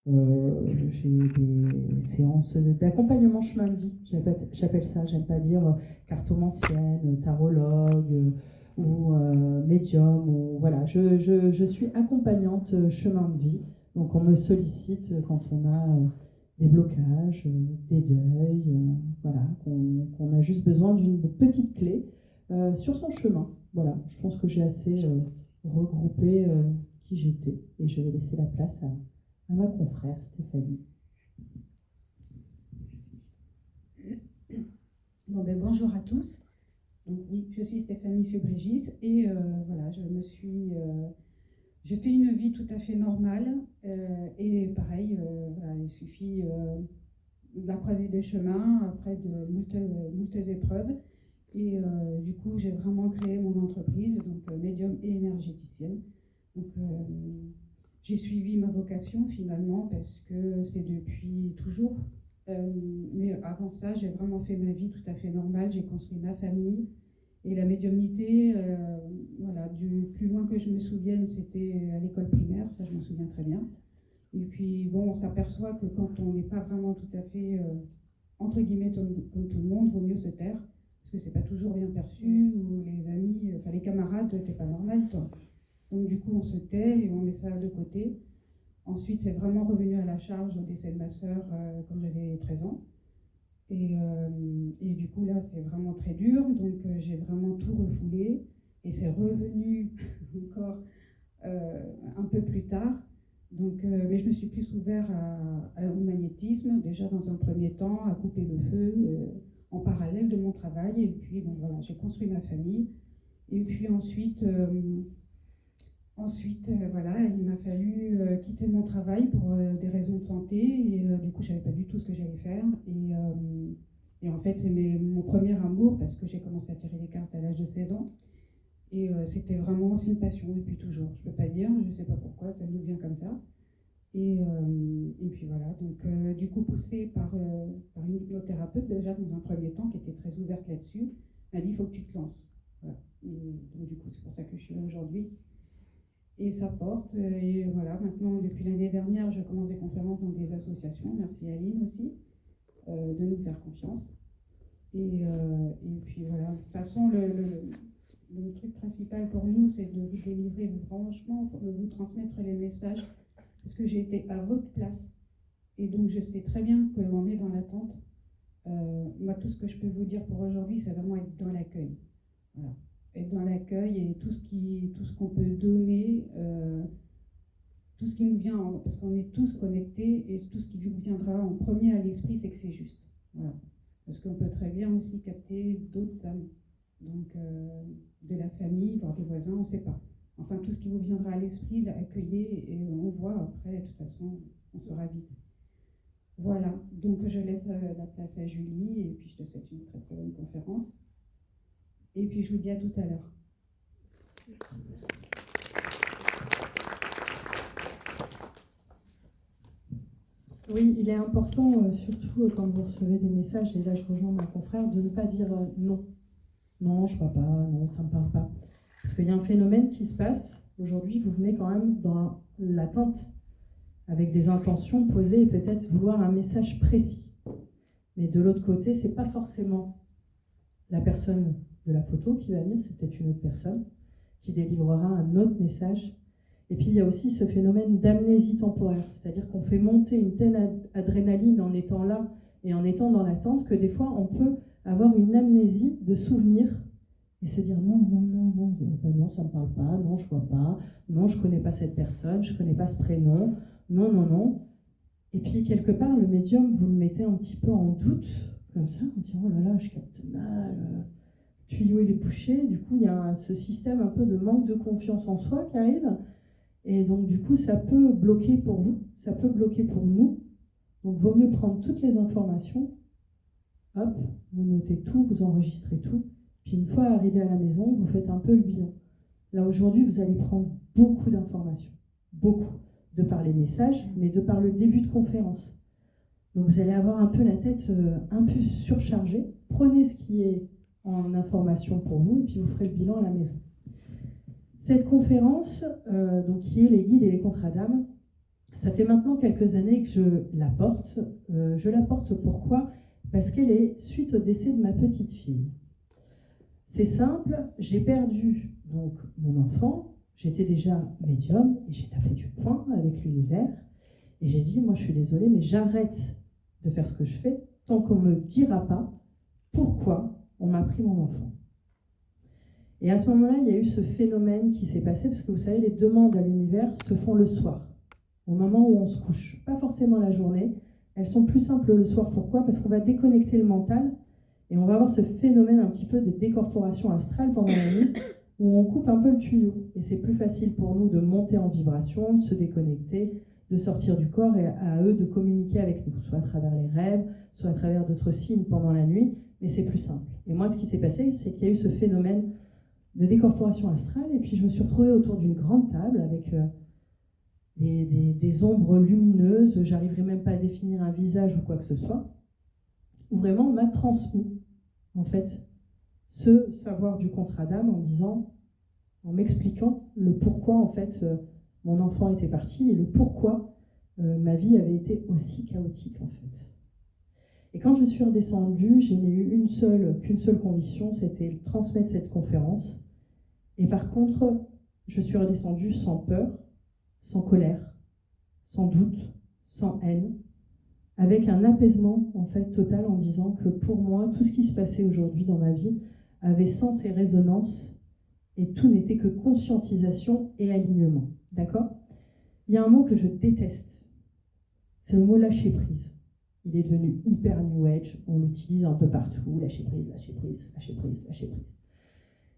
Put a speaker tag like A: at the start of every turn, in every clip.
A: J'ai des séances d'accompagnement chemin de vie, j'appelle ça. J'aime pas dire cartomancienne, tarologue ou médium. Ou, voilà. Je suis accompagnante chemin de vie. Donc on me sollicite quand on a des blocages, des deuils, voilà, qu'on a juste besoin d'une petite clé sur son chemin. Voilà, je pense que j'ai assez regroupé qui j'étais et je vais laisser la place à ma confrère Stéphanie.
B: Merci. Bonjour à tous. Donc, oui, je suis Stéphanie Subrégis et voilà, je fais une vie tout à fait normale et pareil, voilà, il suffit de la croisée des chemins après de moultes épreuves et du coup j'ai vraiment créé mon entreprise, donc médium et énergéticienne. Donc j'ai suivi ma vocation finalement parce que c'est depuis toujours. Mais avant ça, j'ai vraiment fait ma vie tout à fait normale. J'ai construit ma famille et la médiumnité, voilà, du plus loin que je me souvienne, c'était à l'école primaire, ça je m'en souviens très bien. Et puis bon, on s'aperçoit que quand on n'est pas vraiment tout à fait, entre guillemets, comme tout le monde, vaut mieux se taire, parce que c'est pas toujours bien perçu, ou les amis, enfin les camarades, t'es pas normal, toi. Donc du coup, on se tait et on met ça de côté. Ensuite, c'est vraiment revenu à la charge au décès de ma sœur quand j'avais 13 ans. Et du coup, là, c'est vraiment très dur. Donc, j'ai vraiment tout refoulé. Et c'est revenu encore un peu plus tard. Donc, mais je me suis plus ouvert au magnétisme, déjà dans un premier temps, à couper le feu en parallèle de mon travail. Et puis, bon, voilà, j'ai construit ma famille. Et puis ensuite... voilà, il m'a fallu quitter mon travail pour des raisons de santé et du coup, je savais pas du tout ce que j'allais faire. Et en fait, c'est mon premier amour parce que j'ai commencé à tirer les cartes à l'âge de 16 ans. Et c'était vraiment aussi une passion depuis toujours. Je peux pas dire, je sais pas pourquoi, ça nous vient comme ça. Et puis voilà, donc du coup, poussée par une hypnothérapeute déjà dans un premier temps qui était très ouverte là-dessus, m'a dit il faut que tu te lances. Voilà. Et donc du coup, c'est pour ça que je suis là aujourd'hui. Et ça porte. Et voilà, maintenant, depuis l'année dernière, je commence des conférences dans des associations. Merci Aline aussi de nous faire confiance. Et puis voilà, de toute façon, le truc principal pour nous, c'est de vous délivrer, franchement, de vous transmettre les messages, parce que j'ai été à votre place. Et donc, je sais très bien qu'on est dans l'attente. Moi, tout ce que je peux vous dire pour aujourd'hui, c'est vraiment être dans l'accueil. Voilà. Être dans l'accueil et tout ce qu'on peut donner, tout ce qui nous vient, parce qu'on est tous connectés, et tout ce qui vous viendra en premier à l'esprit, c'est que c'est juste. Voilà. Parce qu'on peut très bien aussi capter d'autres âmes, donc de la famille, voire des voisins, on ne sait pas. Enfin, tout ce qui vous viendra à l'esprit, accueillez, et on voit après, de toute façon, on saura vite. Voilà, donc je laisse la place à Julie, et puis je te souhaite une très très bonne conférence. Et puis je vous dis à tout à l'heure.
A: Oui, il est important, surtout quand vous recevez des messages, et là je rejoins mon confrère, de ne pas dire non. Non, je ne vois pas, non, ça ne me parle pas. Parce qu'il y a un phénomène qui se passe. Aujourd'hui, vous venez quand même dans l'attente, avec des intentions posées et peut-être vouloir un message précis. Mais de l'autre côté, ce n'est pas forcément la personne de la photo qui va venir, c'est peut-être une autre personne qui délivrera un autre message. Et puis il y a aussi ce phénomène d'amnésie temporaire, c'est-à-dire qu'on fait monter une telle adrénaline en étant là et en étant dans l'attente que des fois on peut avoir une amnésie de souvenirs et se dire non, non, ça ne me parle pas, non, je ne vois pas, non, je ne connais pas cette personne, je ne connais pas ce prénom, non. Et puis quelque part, le médium, vous le mettez un petit peu en doute, comme ça, en disant oh là là, je capte mal, tuyau il est bouché. Du coup, il y a ce système un peu de manque de confiance en soi qui arrive. Et donc, du coup, ça peut bloquer pour vous, ça peut bloquer pour nous. Donc, vaut mieux prendre toutes les informations. Hop, vous notez tout, vous enregistrez tout. Puis, une fois arrivé à la maison, vous faites un peu le bilan. Là, aujourd'hui, vous allez prendre beaucoup d'informations. Beaucoup. De par les messages, mais de par le début de conférence. Donc, vous allez avoir un peu la tête un peu surchargée. Prenez ce qui est en information pour vous, et puis vous ferez le bilan à la maison. Cette conférence, donc, qui est les guides et les contrats d'âme, Ça fait maintenant quelques années que je la porte. Je la porte pourquoi ? Parce qu'elle est suite au décès de ma petite fille. C'est simple, j'ai perdu donc mon enfant, j'étais déjà médium et j'ai tapé du poing avec l'univers et j'ai dit, moi je suis désolée, mais j'arrête de faire ce que je fais tant qu'on ne me dira pas pourquoi on m'a pris mon enfant. Et à ce moment-là, il y a eu ce phénomène qui s'est passé, parce que vous savez, les demandes à l'univers se font le soir, au moment où on se couche, pas forcément la journée. Elles sont plus simples le soir. Pourquoi ? Parce qu'on va déconnecter le mental et on va avoir ce phénomène un petit peu de décorporation astrale pendant la nuit où on coupe un peu le tuyau. Et c'est plus facile pour nous de monter en vibration, de se déconnecter, de sortir du corps et à eux de communiquer avec nous, soit à travers les rêves, soit à travers d'autres signes pendant la nuit, mais c'est plus simple. Et moi, ce qui s'est passé, c'est qu'il y a eu ce phénomène de décorporation astrale et puis je me suis retrouvée autour d'une grande table avec des ombres lumineuses, j'arriverai même pas à définir un visage ou quoi que ce soit, où vraiment on m'a transmis, en fait, ce savoir du contrat d'âme en m'expliquant le pourquoi, en fait, mon enfant était parti et le pourquoi ma vie avait été aussi chaotique, en fait. Et quand je suis redescendue, je n'ai eu qu'une seule conviction, c'était de transmettre cette conférence. Et par contre, je suis redescendue sans peur, sans colère, sans doute, sans haine, avec un apaisement en fait total en disant que pour moi, tout ce qui se passait aujourd'hui dans ma vie avait sens et résonance et tout n'était que conscientisation et alignement. D'accord ? Il y a un mot que je déteste, c'est le mot lâcher prise. Il est devenu hyper new age, on l'utilise un peu partout, lâcher prise, lâcher prise, lâcher prise, lâcher prise.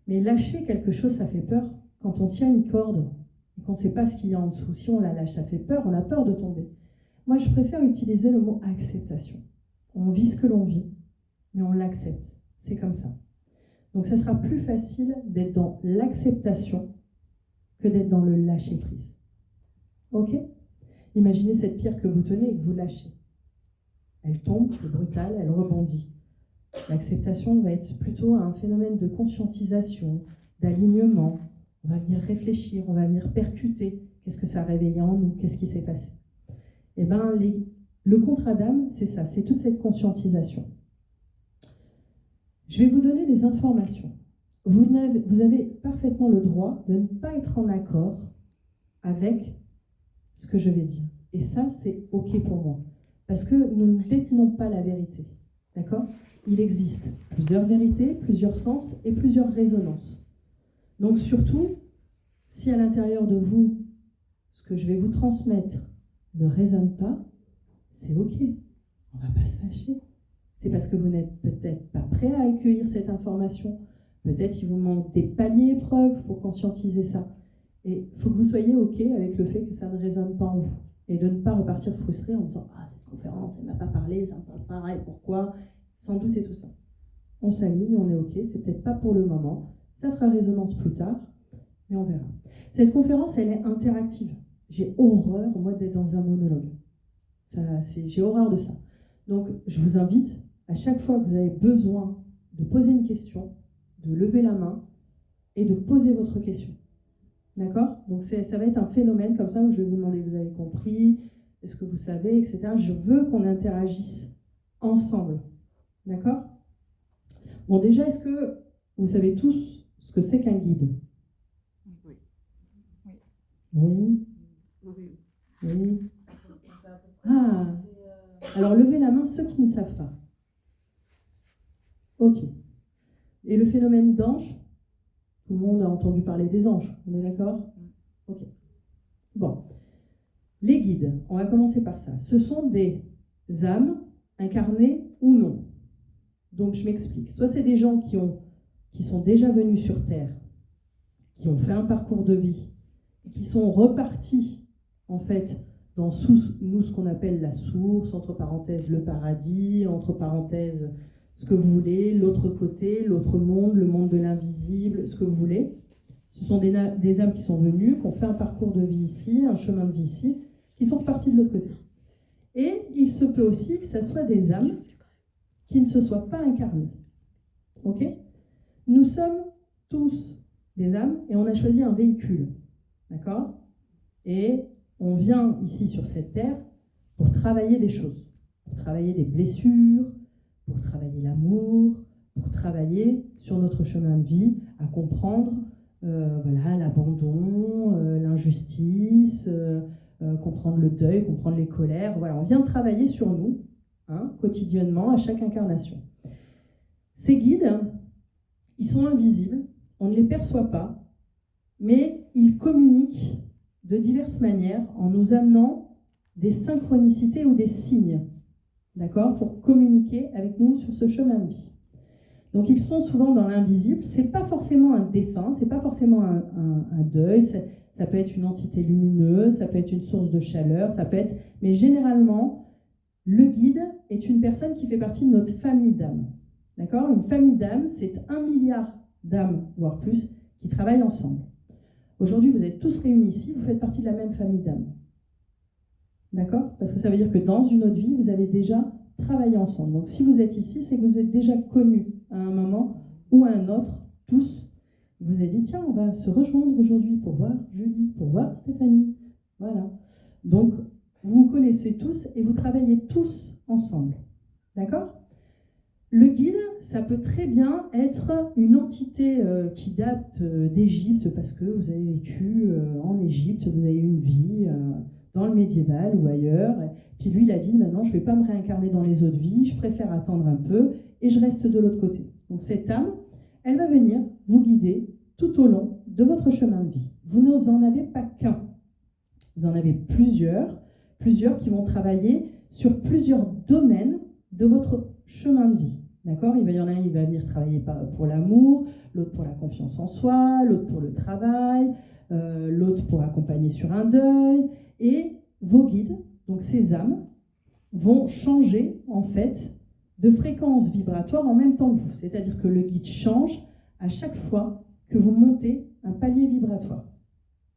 A: Mais lâcher quelque chose, ça fait peur. Quand on tient une corde et qu'on ne sait pas ce qu'il y a en dessous, si on la lâche, ça fait peur, on a peur de tomber. Moi, je préfère utiliser le mot acceptation. On vit ce que l'on vit, mais on l'accepte. C'est comme ça. Donc, ça sera plus facile d'être dans l'acceptation que d'être dans le lâcher-prise. Ok ? Imaginez cette pierre que vous tenez et que vous lâchez. Elle tombe, c'est brutal, elle rebondit. L'acceptation va être plutôt un phénomène de conscientisation, d'alignement. On va venir réfléchir, on va venir percuter. Qu'est-ce que ça a réveillé en nous ? Qu'est-ce qui s'est passé ? Eh bien, le contrat d'âme, c'est ça, c'est toute cette conscientisation. Je vais vous donner des informations. Vous avez parfaitement le droit de ne pas être en accord avec ce que je vais dire. Et ça, c'est OK pour moi. Parce que nous ne détenons pas la vérité. D'accord ? Il existe plusieurs vérités, plusieurs sens et plusieurs résonances. Donc surtout, si à l'intérieur de vous, ce que je vais vous transmettre ne résonne pas, c'est OK. On ne va pas se fâcher. C'est parce que vous n'êtes peut-être pas prêt à accueillir cette information. Peut-être il vous manque des paliers preuves pour conscientiser ça. Et il faut que vous soyez OK avec le fait que ça ne résonne pas en vous. Et de ne pas repartir frustré en disant « Ah, cette conférence, elle ne m'a pas parlé, ça me parle pareil, pourquoi ?» Sans doute et tout ça. On s'aligne, on est OK, c'est peut-être pas pour le moment. Ça fera résonance plus tard, mais on verra. Cette conférence, elle est interactive. J'ai horreur, moi, d'être dans un monologue. J'ai horreur de ça. Donc, je vous invite, à chaque fois que vous avez besoin de poser une question, de lever la main et de poser votre question. D'accord ? Donc, ça va être un phénomène comme ça où je vais vous demander, vous avez compris, est-ce que vous savez, etc. Je veux qu'on interagisse ensemble. D'accord ? Bon, déjà, est-ce que vous savez tous ce que c'est qu'un guide ?
C: Oui.
A: Oui.
C: Oui.
A: Oui. Ah, alors levez la main ceux qui ne savent pas. Ok. Et le phénomène d'ange, tout le monde a entendu parler des anges, on est d'accord ? Ok. Bon. Les guides, on va commencer par ça. Ce sont des âmes incarnées ou non. Donc je m'explique. Soit c'est des gens qui sont déjà venus sur Terre, qui ont fait un parcours de vie, et qui sont repartis, en fait, dans nous ce qu'on appelle la source, entre parenthèses le paradis, entre parenthèses ce que vous voulez, l'autre côté, l'autre monde, le monde de l'invisible, ce que vous voulez. Ce sont des âmes qui sont venues, qui ont fait un parcours de vie ici, un chemin de vie ici, qui sont repartis de l'autre côté. Et il se peut aussi que ce soit des âmes qui ne se soient pas incarnées. Ok ? Nous sommes tous des âmes et on a choisi un véhicule. D'accord ? Et on vient ici sur cette terre pour travailler des choses, pour travailler des blessures, pour travailler l'amour, pour travailler sur notre chemin de vie, à comprendre l'abandon, l'injustice, comprendre le deuil, comprendre les colères. Voilà, on vient travailler sur nous, quotidiennement, à chaque incarnation. Ces guides, ils sont invisibles, on ne les perçoit pas, mais ils communiquent de diverses manières en nous amenant des synchronicités ou des signes, d'accord, pour communiquer avec nous sur ce chemin de vie. Donc ils sont souvent dans l'invisible, c'est pas forcément un défunt, c'est pas forcément un deuil, ça peut être une entité lumineuse, ça peut être une source de chaleur, ça peut être... Mais généralement, le guide est une personne qui fait partie de notre famille d'âmes. D'accord ? Une famille d'âmes, c'est 1 milliard d'âmes, voire plus, qui travaillent ensemble. Aujourd'hui, vous êtes tous réunis ici, vous faites partie de la même famille d'âmes. D'accord ? Parce que ça veut dire que dans une autre vie, vous avez déjà travaillé ensemble. Donc si vous êtes ici, c'est que vous êtes déjà connus à un moment ou à un autre, tous. Vous avez dit, tiens, on va se rejoindre aujourd'hui pour voir Julie, pour voir Stéphanie. Voilà. Donc, vous vous connaissez tous et vous travaillez tous ensemble. D'accord ? Le guide, ça peut très bien être une entité qui date d'Égypte, parce que vous avez vécu en Égypte, vous avez eu une vie dans le médiéval ou ailleurs. Et puis lui, il a dit, maintenant, je ne vais pas me réincarner dans les autres vies, je préfère attendre un peu et je reste de l'autre côté. Donc cette âme, elle va venir vous guider tout au long de votre chemin de vie. Vous n'en avez pas qu'un. Vous en avez plusieurs qui vont travailler sur plusieurs domaines de votre chemin de vie. D'accord ? Il y en a un, il va venir travailler pour l'amour, l'autre pour la confiance en soi, l'autre pour le travail, l'autre pour accompagner sur un deuil. Et vos guides, donc ces âmes, vont changer en fait de fréquence vibratoire en même temps que vous. C'est-à-dire que le guide change à chaque fois que vous montez un palier vibratoire.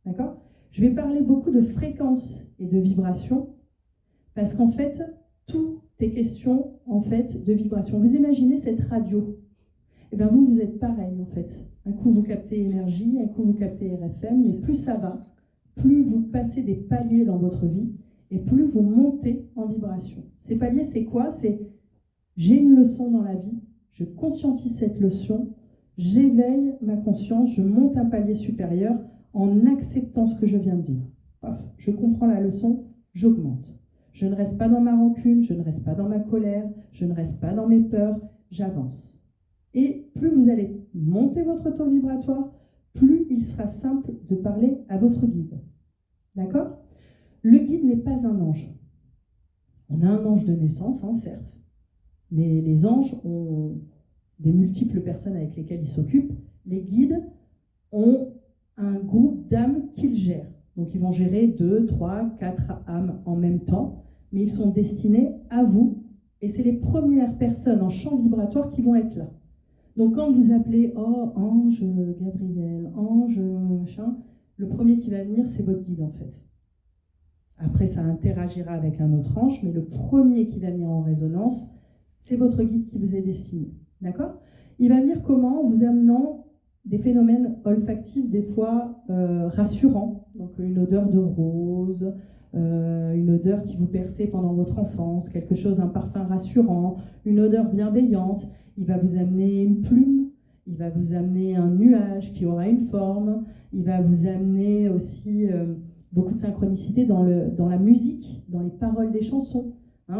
A: D'accord ? Je vais parler beaucoup de fréquence et de vibration parce qu'en fait, tout est question en fait de vibration. Vous imaginez cette radio ? Eh bien vous êtes pareil en fait. Un coup vous captez énergie, un coup vous captez RFM, mais plus ça va, plus vous passez des paliers dans votre vie et plus vous montez en vibration. Ces paliers, c'est quoi ? C'est j'ai une leçon dans la vie, je conscientise cette leçon, j'éveille ma conscience, je monte un palier supérieur en acceptant ce que je viens de vivre. Paf, je comprends la leçon, j'augmente. Je ne reste pas dans ma rancune, je ne reste pas dans ma colère, je ne reste pas dans mes peurs, j'avance. Et plus vous allez monter votre taux vibratoire, plus il sera simple de parler à votre guide. D'accord ? Le guide n'est pas un ange. On a un ange de naissance, certes, mais les anges ont des multiples personnes avec lesquelles ils s'occupent. Les guides ont un groupe d'âmes qu'ils gèrent. Donc ils vont gérer 2, 3, 4 âmes en même temps, mais ils sont destinés à vous. Et c'est les premières personnes en champ vibratoire qui vont être là. Donc quand vous appelez « Oh, ange Gabriel, ange machin », le premier qui va venir, c'est votre guide en fait. Après, ça interagira avec un autre ange, mais le premier qui va venir en résonance, c'est votre guide qui vous est destiné. D'accord ? Il va venir comment ? En vous amenant des phénomènes olfactifs, des fois rassurants. Donc une odeur de rose, une odeur qui vous perçait pendant votre enfance, quelque chose, un parfum rassurant, une odeur bienveillante. Il va vous amener une plume, il va vous amener un nuage qui aura une forme, il va vous amener aussi beaucoup de synchronicité dans la musique, dans les paroles des chansons.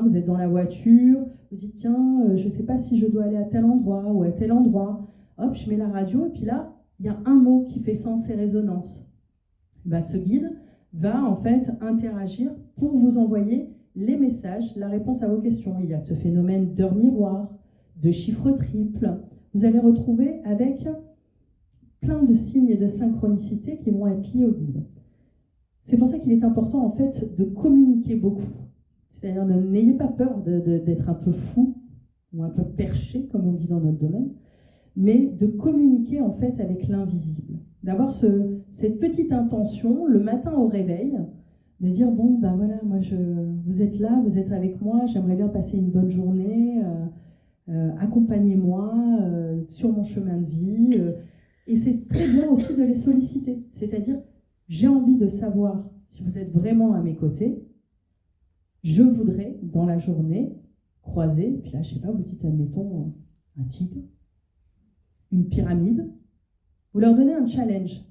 A: Vous êtes dans la voiture, vous dites tiens, je ne sais pas si je dois aller à tel endroit ou à tel endroit. Hop, je mets la radio et puis là, il y a un mot qui fait sens et résonance. Ce guide va en fait interagir pour vous envoyer les messages, la réponse à vos questions. Il y a ce phénomène d'heure miroir, de chiffres triples. Vous allez retrouver avec plein de signes et de synchronicités qui vont être liés au guide. C'est pour ça qu'il est important en fait de communiquer beaucoup. C'est-à-dire n'ayez pas peur d'être un peu fou ou un peu perché, comme on dit dans notre domaine, mais de communiquer en fait avec l'invisible. D'avoir cette petite intention le matin au réveil, de dire bon ben voilà, vous êtes là, vous êtes avec moi, j'aimerais bien passer une bonne journée, accompagnez-moi sur mon chemin de vie. Et c'est très bien aussi de les solliciter, c'est-à-dire j'ai envie de savoir si vous êtes vraiment à mes côtés, je voudrais, dans la journée, croiser, puis là, je sais pas, vous dites, admettons, un tigre, une pyramide, vous leur donnez un challenge.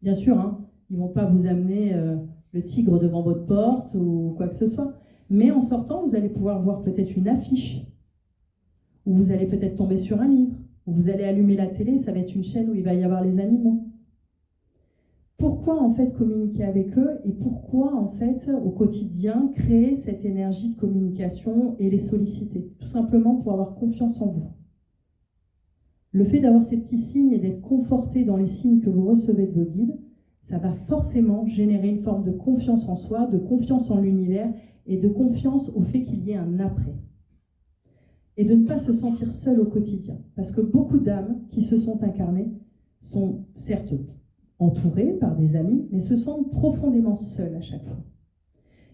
A: Bien sûr, hein, ils ne vont pas vous amener le tigre devant votre porte ou quoi que ce soit, mais en sortant, vous allez pouvoir voir peut-être une affiche, ou vous allez peut-être tomber sur un livre, ou vous allez allumer la télé, ça va être une chaîne où il va y avoir les animaux. Pourquoi en fait communiquer avec eux et pourquoi en fait au quotidien créer cette énergie de communication et les solliciter? Tout simplement pour avoir confiance en vous. Le fait d'avoir ces petits signes et d'être conforté dans les signes que vous recevez de vos guides, ça va forcément générer une forme de confiance en soi, de confiance en l'univers et de confiance au fait qu'il y ait un après. Et de ne pas se sentir seul au quotidien. Parce que beaucoup d'âmes qui se sont incarnées sont certes entourées par des amis, mais se sentent profondément seules à chaque fois.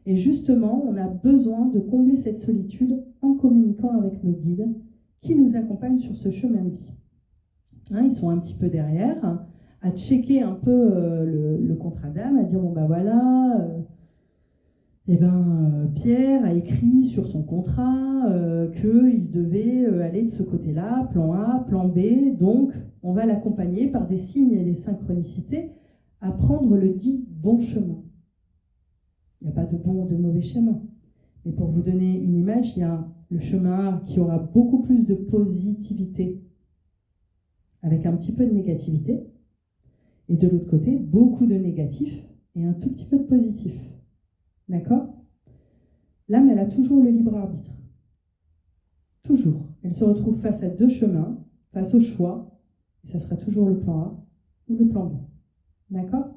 A: Et justement, on a besoin de combler cette solitude en communiquant avec nos guides qui nous accompagnent sur ce chemin de vie. Hein, ils sont un petit peu derrière, à checker un peu le contrat d'âme, à dire bon ben voilà, Pierre a écrit sur son contrat qu'il devait aller de ce côté-là, plan A, plan B, donc on va l'accompagner par des signes et des synchronicités à prendre le dit bon chemin. Il n'y a pas de bon ou de mauvais chemin. Mais pour vous donner une image, il y a le chemin qui aura beaucoup plus de positivité avec un petit peu de négativité, et de l'autre côté, beaucoup de négatif et un tout petit peu de positif. D'accord? L'âme, elle a toujours le libre arbitre. Toujours. Elle se retrouve face à deux chemins, face au choix, et ça sera toujours le plan A ou le plan B. D'accord?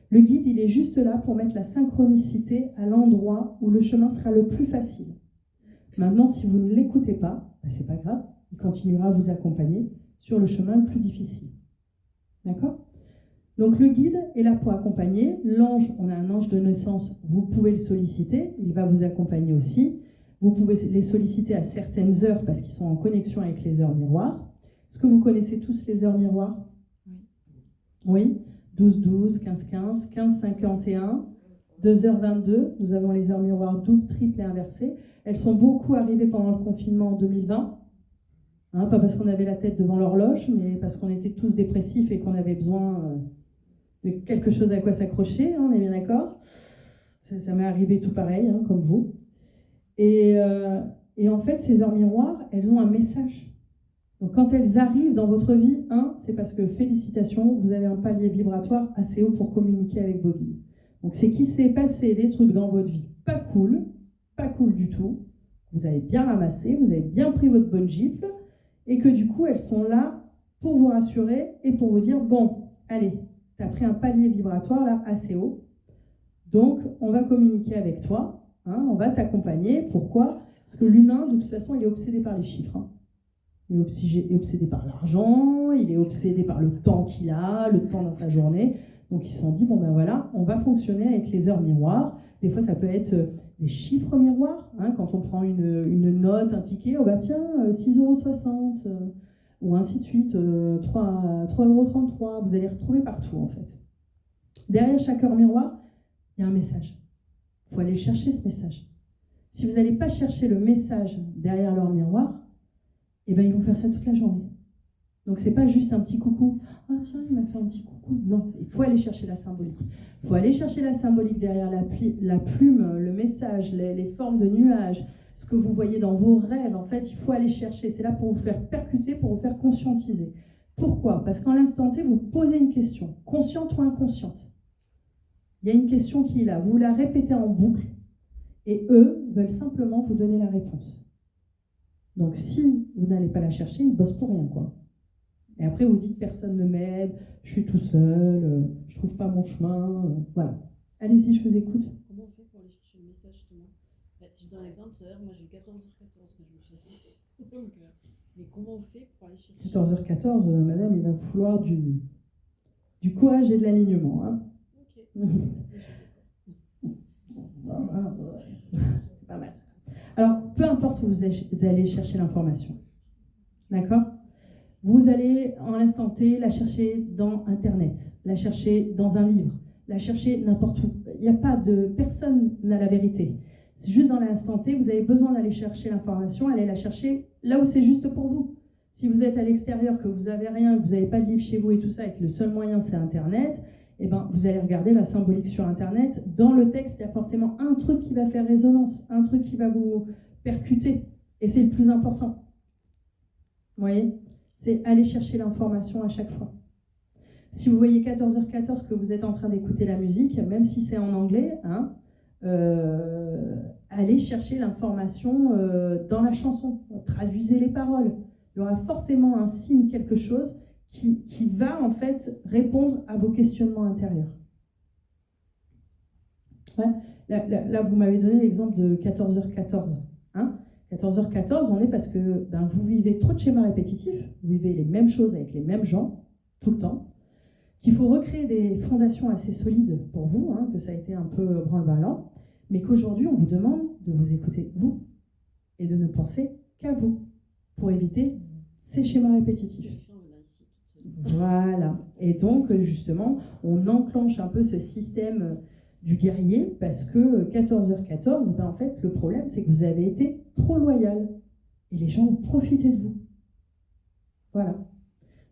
A: Le guide, il est juste là pour mettre la synchronicité à l'endroit où le chemin sera le plus facile. Maintenant, si vous ne l'écoutez pas, c'est pas grave, il continuera à vous accompagner sur le chemin le plus difficile. D'accord? Donc le guide est là pour accompagner. L'ange, on a un ange de naissance, vous pouvez le solliciter, il va vous accompagner aussi. Vous pouvez les solliciter à certaines heures parce qu'ils sont en connexion avec les heures miroirs. Est-ce que vous connaissez tous les heures miroirs? Oui. 12-12, 15-15, 15-51, 2h22. Nous avons les heures miroirs double, triple et inversées. Elles sont beaucoup arrivées pendant le confinement en 2020. Hein, pas parce qu'on avait la tête devant l'horloge, mais parce qu'on était tous dépressifs et qu'on avait besoin de quelque chose à quoi s'accrocher, hein, on est bien d'accord? Ça m'est arrivé tout pareil, hein, comme vous. Et en fait, ces heures miroirs, elles ont un message. Donc quand elles arrivent dans votre vie, c'est parce que, félicitations, vous avez un palier vibratoire assez haut pour communiquer avec vos guides. Donc c'est qu'il s'est passé des trucs dans votre vie pas cool du tout. Vous avez bien ramassé, vous avez bien pris votre bonne gifle, et que du coup, elles sont là pour vous rassurer et pour vous dire, bon, allez, tu as pris un palier vibratoire là assez haut, donc on va communiquer avec toi, on va t'accompagner. Pourquoi? Parce que l'humain, de toute façon, il est obsédé par les chiffres. Il est obsédé par l'argent, il est obsédé par le temps qu'il a, le temps dans sa journée. Donc ils se sont dit, bon ben voilà, on va fonctionner avec les heures miroirs. Des fois, ça peut être des chiffres miroirs. Quand on prend une note, un ticket, oh bah tiens, 6,60 €, ou ainsi de suite, 3,33 €. Vous allez retrouver partout, en fait. Derrière chaque heure miroir, il y a un message. Il faut aller chercher ce message. Si vous n'allez pas chercher le message derrière leur miroir, eh ben, ils vont faire ça toute la journée. Donc, ce n'est pas juste un petit coucou. Ah tiens, il m'a fait un petit coucou. Non, il faut aller chercher la symbolique. Il faut aller chercher la symbolique derrière la plume, le message, les formes de nuages, ce que vous voyez dans vos rêves. En fait, il faut aller chercher. C'est là pour vous faire percuter, pour vous faire conscientiser. Pourquoi? Parce qu'en l'instant T, vous posez une question, consciente ou inconsciente. Il y a une question qui est là. Vous la répétez en boucle. Et eux veulent simplement vous donner la réponse. Donc, si vous n'allez pas la chercher, ils ne bossent pour rien, quoi. Et après, vous dites, personne ne m'aide, je suis tout seul, je ne trouve pas mon chemin, voilà. Allez-y, je vous écoute.
D: Comment on fait pour aller chercher le message, justement? Si je donne un exemple, tout à l'heure, moi j'ai eu 14h14 quand je me suis assise. Donc, mais comment on fait pour aller chercher
A: 14h14, madame, il va vous falloir du courage et de l'alignement. Hein.
D: Ok.
A: Pas mal. Alors, peu importe où vous allez chercher l'information. D'accord? Vous allez, en l'instant T, la chercher dans Internet, la chercher dans un livre, la chercher n'importe où. Il n'y a pas de... Personne n'a la vérité. C'est juste dans l'instant T, vous avez besoin d'aller chercher l'information, allez la chercher là où c'est juste pour vous. Si vous êtes à l'extérieur, que vous n'avez rien, que vous n'avez pas de livre chez vous et tout ça, et que le seul moyen c'est Internet, eh ben, vous allez regarder la symbolique sur Internet. Dans le texte, il y a forcément un truc qui va faire résonance, un truc qui va vous percuter. Et c'est le plus important. Vous voyez ? C'est aller chercher l'information à chaque fois. Si vous voyez 14h14 que vous êtes en train d'écouter la musique, même si c'est en anglais, hein, allez chercher l'information dans la chanson. Traduisez les paroles. Il y aura forcément un signe, quelque chose qui va en fait répondre à vos questionnements intérieurs. Ouais. Là, vous m'avez donné l'exemple de 14h14. Hein, 14h14, on est parce que vous vivez trop de schémas répétitifs, vous vivez les mêmes choses avec les mêmes gens, tout le temps, qu'il faut recréer des fondations assez solides pour vous, hein, que ça a été un peu branle-ballant, mais qu'aujourd'hui, on vous demande de vous écouter, vous, et de ne penser qu'à vous, pour éviter ces schémas répétitifs. Voilà. Et donc, justement, on enclenche un peu ce système du guerrier, parce que 14h14, en fait, le problème, c'est que vous avez été trop loyal. Et les gens ont profité de vous. Voilà.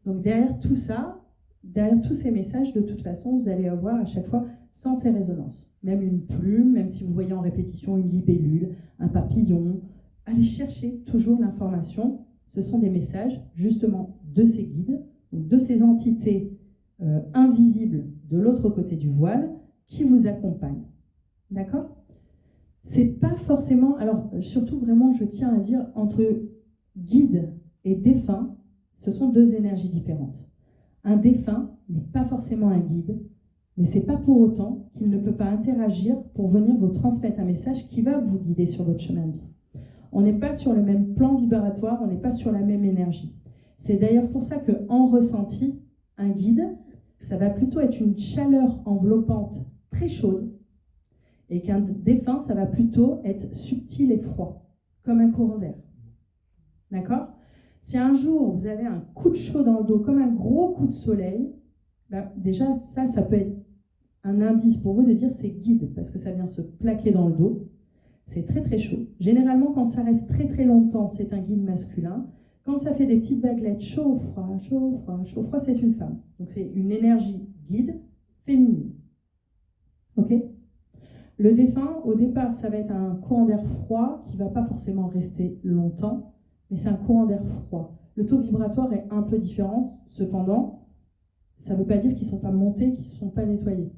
A: Donc, derrière tout ça, derrière tous ces messages, de toute façon, vous allez avoir à chaque fois sens et résonance. Même une plume, même si vous voyez en répétition une libellule, un papillon, allez chercher toujours l'information. Ce sont des messages, justement, de ces guides, donc de ces entités invisibles de l'autre côté du voile, qui vous accompagnent. D'accord ? C'est pas forcément... Alors, surtout, vraiment, je tiens à dire, entre guide et défunt, ce sont deux énergies différentes. Un défunt n'est pas forcément un guide, mais c'est pas pour autant qu'il ne peut pas interagir pour venir vous transmettre un message qui va vous guider sur votre chemin de vie. On n'est pas sur le même plan vibratoire, on n'est pas sur la même énergie. C'est d'ailleurs pour ça qu'en ressenti, un guide, ça va plutôt être une chaleur enveloppante très chaude, et qu'un défunt, ça va plutôt être subtil et froid, comme un courant d'air. D'accord ? Si un jour vous avez un coup de chaud dans le dos, comme un gros coup de soleil, déjà ça peut être un indice pour vous de dire c'est guide, parce que ça vient se plaquer dans le dos. C'est très très chaud. Généralement, quand ça reste très très longtemps, c'est un guide masculin. Quand ça fait des petites vaguelettes chaud, froid, chaud, froid, chaud, froid, c'est une femme. Donc c'est une énergie guide féminine. Ok ? Le défunt, au départ, ça va être un courant d'air froid qui ne va pas forcément rester longtemps, mais c'est un courant d'air froid. Le taux vibratoire est un peu différent, cependant, ça ne veut pas dire qu'ils ne sont pas montés, qu'ils ne sont pas nettoyés.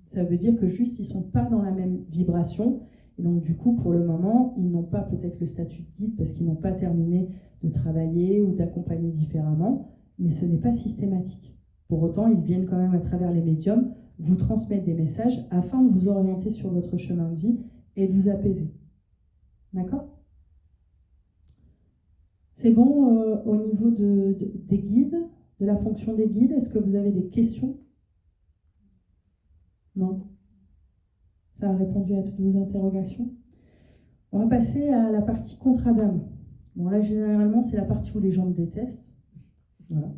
A: Ça veut dire que juste, ils ne sont pas dans la même vibration. Et donc, du coup, pour le moment, ils n'ont pas peut-être le statut de guide parce qu'ils n'ont pas terminé de travailler ou d'accompagner différemment, mais ce n'est pas systématique. Pour autant, ils viennent quand même à travers les médiums vous transmettre des messages afin de vous orienter sur votre chemin de vie et de vous apaiser. D'accord ? C'est bon au niveau des guides, de la fonction des guides. Est-ce que vous avez des questions ? Non ? Ça a répondu à toutes vos interrogations. On va passer à la partie contrat d'âme. Bon, là, généralement, c'est la partie où les gens me détestent. Voilà.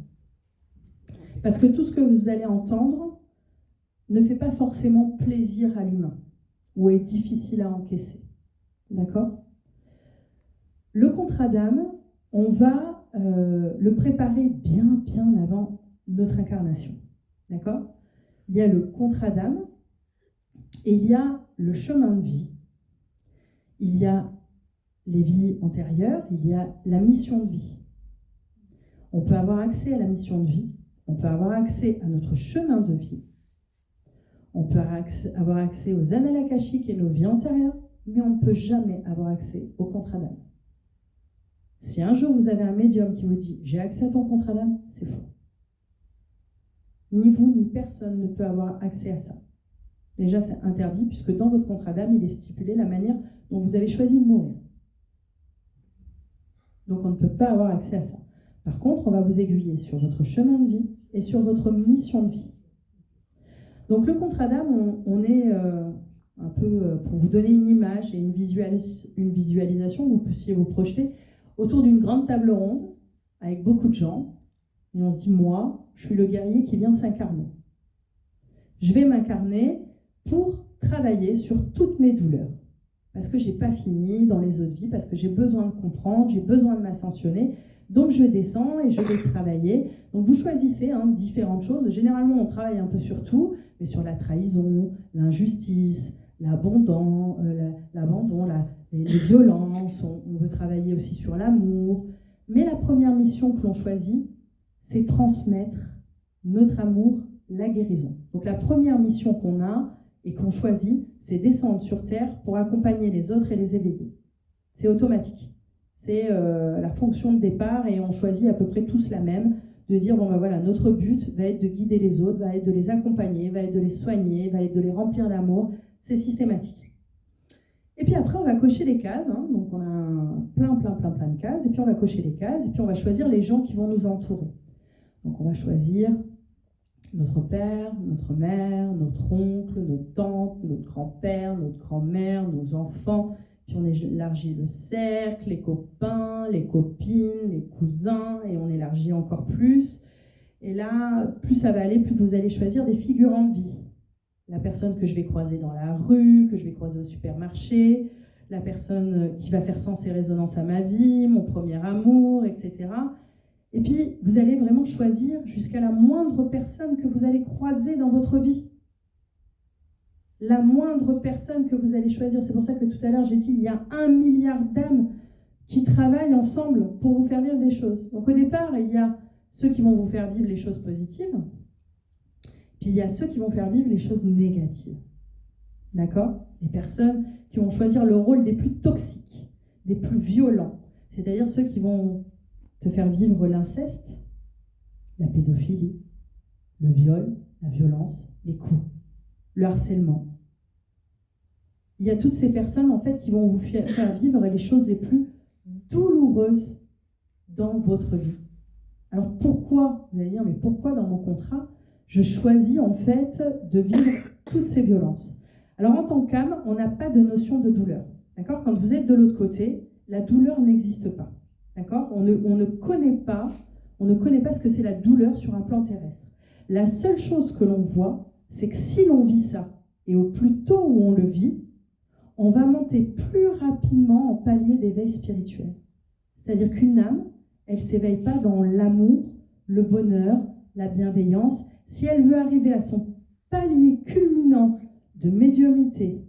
A: Parce que tout ce que vous allez entendre ne fait pas forcément plaisir à l'humain ou est difficile à encaisser. D'accord ? Le contrat d'âme, on va le préparer bien avant notre incarnation. D'accord ? Il y a le contrat d'âme et il y a le chemin de vie. Il y a les vies antérieures, il y a la mission de vie. On peut avoir accès à la mission de vie, on peut avoir accès à notre chemin de vie, on peut avoir accès aux annales akashiques et nos vies antérieures, mais on ne peut jamais avoir accès au contrat d'âme. Si un jour vous avez un médium qui vous dit « j'ai accès à ton contrat d'âme », c'est faux. Ni vous, ni personne ne peut avoir accès à ça. Déjà, c'est interdit, puisque dans votre contrat d'âme, il est stipulé la manière dont vous avez choisi de mourir. Donc, on ne peut pas avoir accès à ça. Par contre, on va vous aiguiller sur votre chemin de vie et sur votre mission de vie. Donc, le contrat d'âme, on est un peu, pour vous donner une image et une visualisation, vous puissiez vous projeter autour d'une grande table ronde, avec beaucoup de gens, et on se dit, moi, je suis le guerrier qui vient s'incarner. Je vais m'incarner pour travailler sur toutes mes douleurs. Parce que je n'ai pas fini dans les autres vies, parce que j'ai besoin de comprendre, j'ai besoin de m'ascensionner. Donc je descends et je vais travailler. Donc vous choisissez différentes choses. Généralement, on travaille un peu sur tout, mais sur la trahison, l'injustice, l'abandon, les violences. On veut travailler aussi sur l'amour. Mais la première mission que l'on choisit, c'est transmettre notre amour, la guérison. Donc la première mission qu'on a et qu'on choisit, c'est descendre sur Terre pour accompagner les autres et les éveiller. C'est automatique. C'est la fonction de départ et on choisit à peu près tous la même, de dire, bon ben voilà, notre but va être de guider les autres, va être de les accompagner, va être de les soigner, va être de les remplir d'amour. C'est systématique. Et puis après, on va cocher les cases. Donc on a plein de cases. Et puis on va cocher les cases. Et puis on va choisir les gens qui vont nous entourer. Donc on va choisir notre père, notre mère, notre oncle, notre tante, notre grand-père, notre grand-mère, nos enfants. Puis on élargit le cercle, les copains, les copines, les cousins, et on élargit encore plus. Et là, plus ça va aller, plus vous allez choisir des figurants de vie. La personne que je vais croiser dans la rue, que je vais croiser au supermarché, la personne qui va faire sens et résonance à ma vie, mon premier amour, etc. Et puis, vous allez vraiment choisir jusqu'à la moindre personne que vous allez croiser dans votre vie. La moindre personne que vous allez choisir. C'est pour ça que tout à l'heure, j'ai dit, il y a 1 milliard d'âmes qui travaillent ensemble pour vous faire vivre des choses. Donc au départ, il y a ceux qui vont vous faire vivre les choses positives, puis il y a ceux qui vont faire vivre les choses négatives. D'accord ? Les personnes qui vont choisir le rôle des plus toxiques, des plus violents. C'est-à-dire ceux qui vont te faire vivre l'inceste, la pédophilie, le viol, la violence, les coups, le harcèlement. Il y a toutes ces personnes en fait qui vont vous faire vivre les choses les plus douloureuses dans votre vie. Alors pourquoi, vous allez dire, mais pourquoi dans mon contrat, je choisis en fait de vivre toutes ces violences? Alors en tant qu'âme, on n'a pas de notion de douleur. D'accord ? Quand vous êtes de l'autre côté, la douleur n'existe pas. D'accord ? On ne connaît pas ce que c'est la douleur sur un plan terrestre. La seule chose que l'on voit, c'est que si l'on vit ça, et au plus tôt où on le vit, on va monter plus rapidement en palier d'éveil spirituel. C'est-à-dire qu'une âme, elle ne s'éveille pas dans l'amour, le bonheur, la bienveillance. Si elle veut arriver à son palier culminant de médiumnité,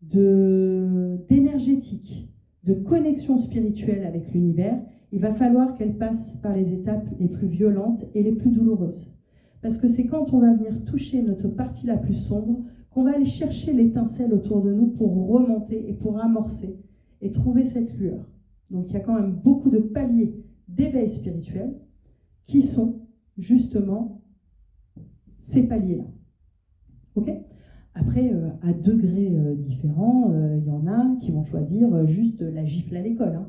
A: d'énergétique, de connexion spirituelle avec l'univers, il va falloir qu'elle passe par les étapes les plus violentes et les plus douloureuses. Parce que c'est quand on va venir toucher notre partie la plus sombre qu'on va aller chercher l'étincelle autour de nous pour remonter et pour amorcer et trouver cette lueur. Donc il y a quand même beaucoup de paliers d'éveil spirituel qui sont justement ces paliers-là. Ok ? Après, à degrés différents, il y en a qui vont choisir juste la gifle à l'école.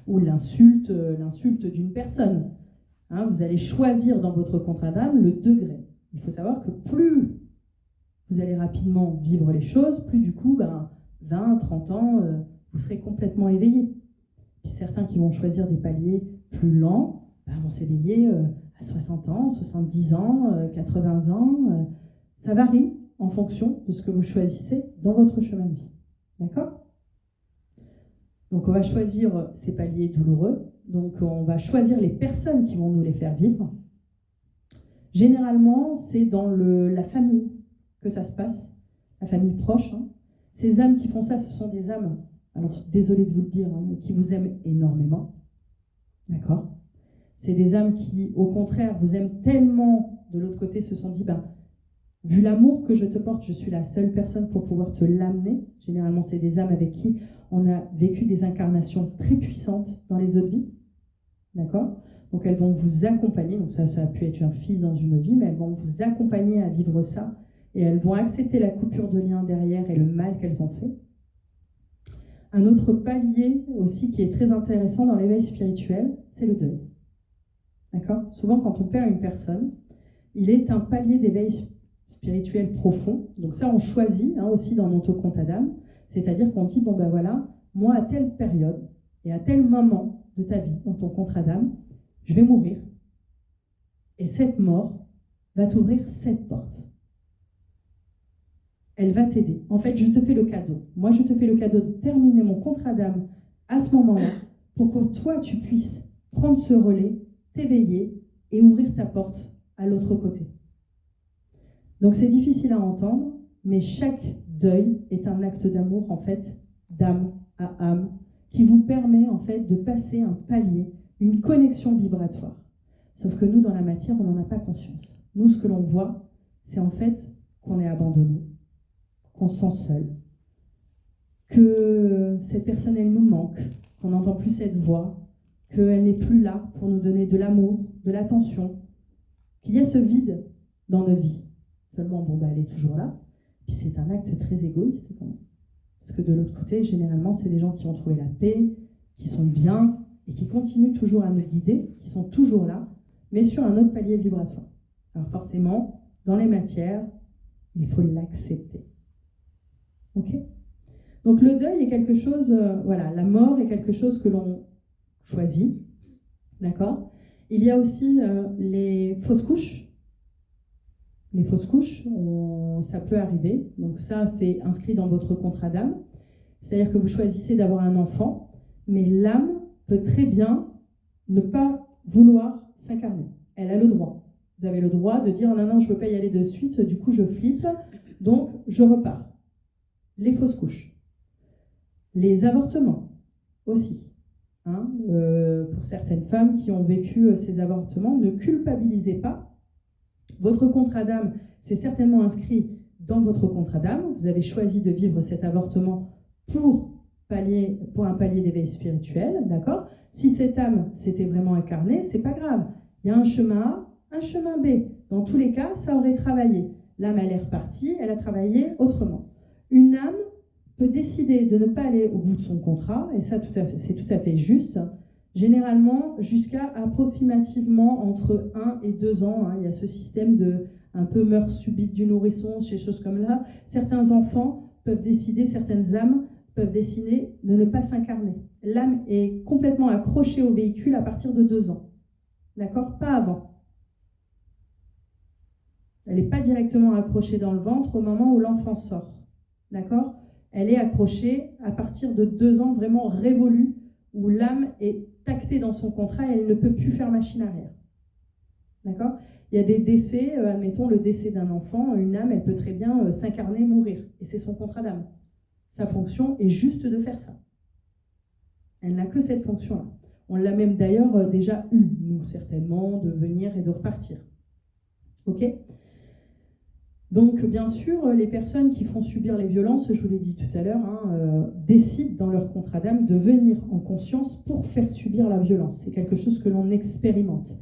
A: Ou l'insulte d'une personne. Vous allez choisir dans votre contrat d'âme le degré. Il faut savoir que plus vous allez rapidement vivre les choses, plus du coup, 20, 30 ans, vous serez complètement éveillé. Puis certains qui vont choisir des paliers plus lents, vont s'éveiller à 60 ans, 70 ans, 80 ans. Ça varie en fonction de ce que vous choisissez dans votre chemin de vie. D'accord ? Donc on va choisir ces paliers douloureux. Donc on va choisir les personnes qui vont nous les faire vivre. Généralement, c'est dans la famille que ça se passe, la famille proche. Ces âmes qui font ça, ce sont des âmes, alors désolé de vous le dire, mais qui vous aiment énormément. D'accord ? C'est des âmes qui, au contraire, vous aiment tellement, de l'autre côté, se sont dit, vu l'amour que je te porte, je suis la seule personne pour pouvoir te l'amener. Généralement, c'est des âmes avec qui on a vécu des incarnations très puissantes dans les autres vies. D'accord ? Donc, elles vont vous accompagner. Donc, ça a pu être un fils dans une vie, mais elles vont vous accompagner à vivre ça. Et elles vont accepter la coupure de lien derrière et le mal qu'elles ont fait. Un autre palier aussi qui est très intéressant dans l'éveil spirituel, c'est le deuil. D'accord ? Souvent, quand on perd une personne, il est un palier d'éveil spirituel profond. Donc ça, on choisit aussi dans notre compte d'âme. C'est-à-dire qu'on dit, moi, à telle période et à tel moment de ta vie, dans ton contrat d'âme, je vais mourir. Et cette mort, va t'ouvrir cette porte. Elle va t'aider. En fait, je te fais le cadeau. Moi, je te fais le cadeau de terminer mon contrat d'âme à ce moment-là pour que toi, tu puisses prendre ce relais, t'éveiller et ouvrir ta porte à l'autre côté. Donc, c'est difficile à entendre, mais chaque deuil est un acte d'amour, en fait, d'âme à âme, qui vous permet, en fait, de passer un palier, une connexion vibratoire. Sauf que nous, dans la matière, on n'en a pas conscience. Nous, ce que l'on voit, c'est en fait qu'on est abandonné, qu'on se sent seul, que cette personne, elle nous manque, qu'on n'entend plus cette voix, qu'elle n'est plus là pour nous donner de l'amour, de l'attention, qu'il y a ce vide dans notre vie. Seulement, elle est toujours là. Puis c'est un acte très égoïste quand même. Parce que de l'autre côté, généralement, c'est les gens qui ont trouvé la paix, qui sont bien et qui continuent toujours à nous guider, qui sont toujours là, mais sur un autre palier vibratoire. Alors forcément, dans les matières, il faut l'accepter. Ok ? Donc le deuil est quelque chose, la mort est quelque chose que l'on choisit, d'accord ? Il y a aussi les fausses couches. Les fausses couches, ça peut arriver. Donc ça, c'est inscrit dans votre contrat d'âme. C'est-à-dire que vous choisissez d'avoir un enfant, mais l'âme peut très bien ne pas vouloir s'incarner. Elle a le droit. Vous avez le droit de dire « Non, je ne veux pas y aller de suite, du coup je flippe, donc je repars ». Les fausses couches. Les avortements aussi. Pour certaines femmes qui ont vécu ces avortements, ne culpabilisez pas. Votre contrat d'âme, c'est certainement inscrit dans votre contrat d'âme. Vous avez choisi de vivre cet avortement pour un palier d'éveil spirituel, d'accord ? Si cette âme s'était vraiment incarnée, c'est pas grave. Il y a un chemin A, un chemin B. Dans tous les cas, ça aurait travaillé. L'âme, elle est repartie, elle a travaillé autrement. Une âme peut décider de ne pas aller au bout de son contrat, et ça, c'est tout à fait juste. Généralement, jusqu'à approximativement entre 1 et 2 ans, il y a ce système de un peu meurtre subite du nourrisson, ces choses comme là. Certains enfants peuvent décider, certaines âmes peuvent décider de ne pas s'incarner. L'âme est complètement accrochée au véhicule à partir de 2 ans. D'accord ? Pas avant. Elle n'est pas directement accrochée dans le ventre au moment où l'enfant sort. D'accord ? Elle est accrochée à partir de 2 ans, vraiment révolue, où l'âme est tactée dans son contrat et elle ne peut plus faire machine arrière. D'accord ? Il y a des décès, admettons le décès d'un enfant, une âme, elle peut très bien s'incarner, mourir. Et c'est son contrat d'âme. Sa fonction est juste de faire ça. Elle n'a que cette fonction-là. On l'a même d'ailleurs déjà eu, nous, certainement, de venir et de repartir. Ok ? Donc, bien sûr, les personnes qui font subir les violences, je vous l'ai dit tout à l'heure, décident dans leur contrat d'âme de venir en conscience pour faire subir la violence. C'est quelque chose que l'on expérimente.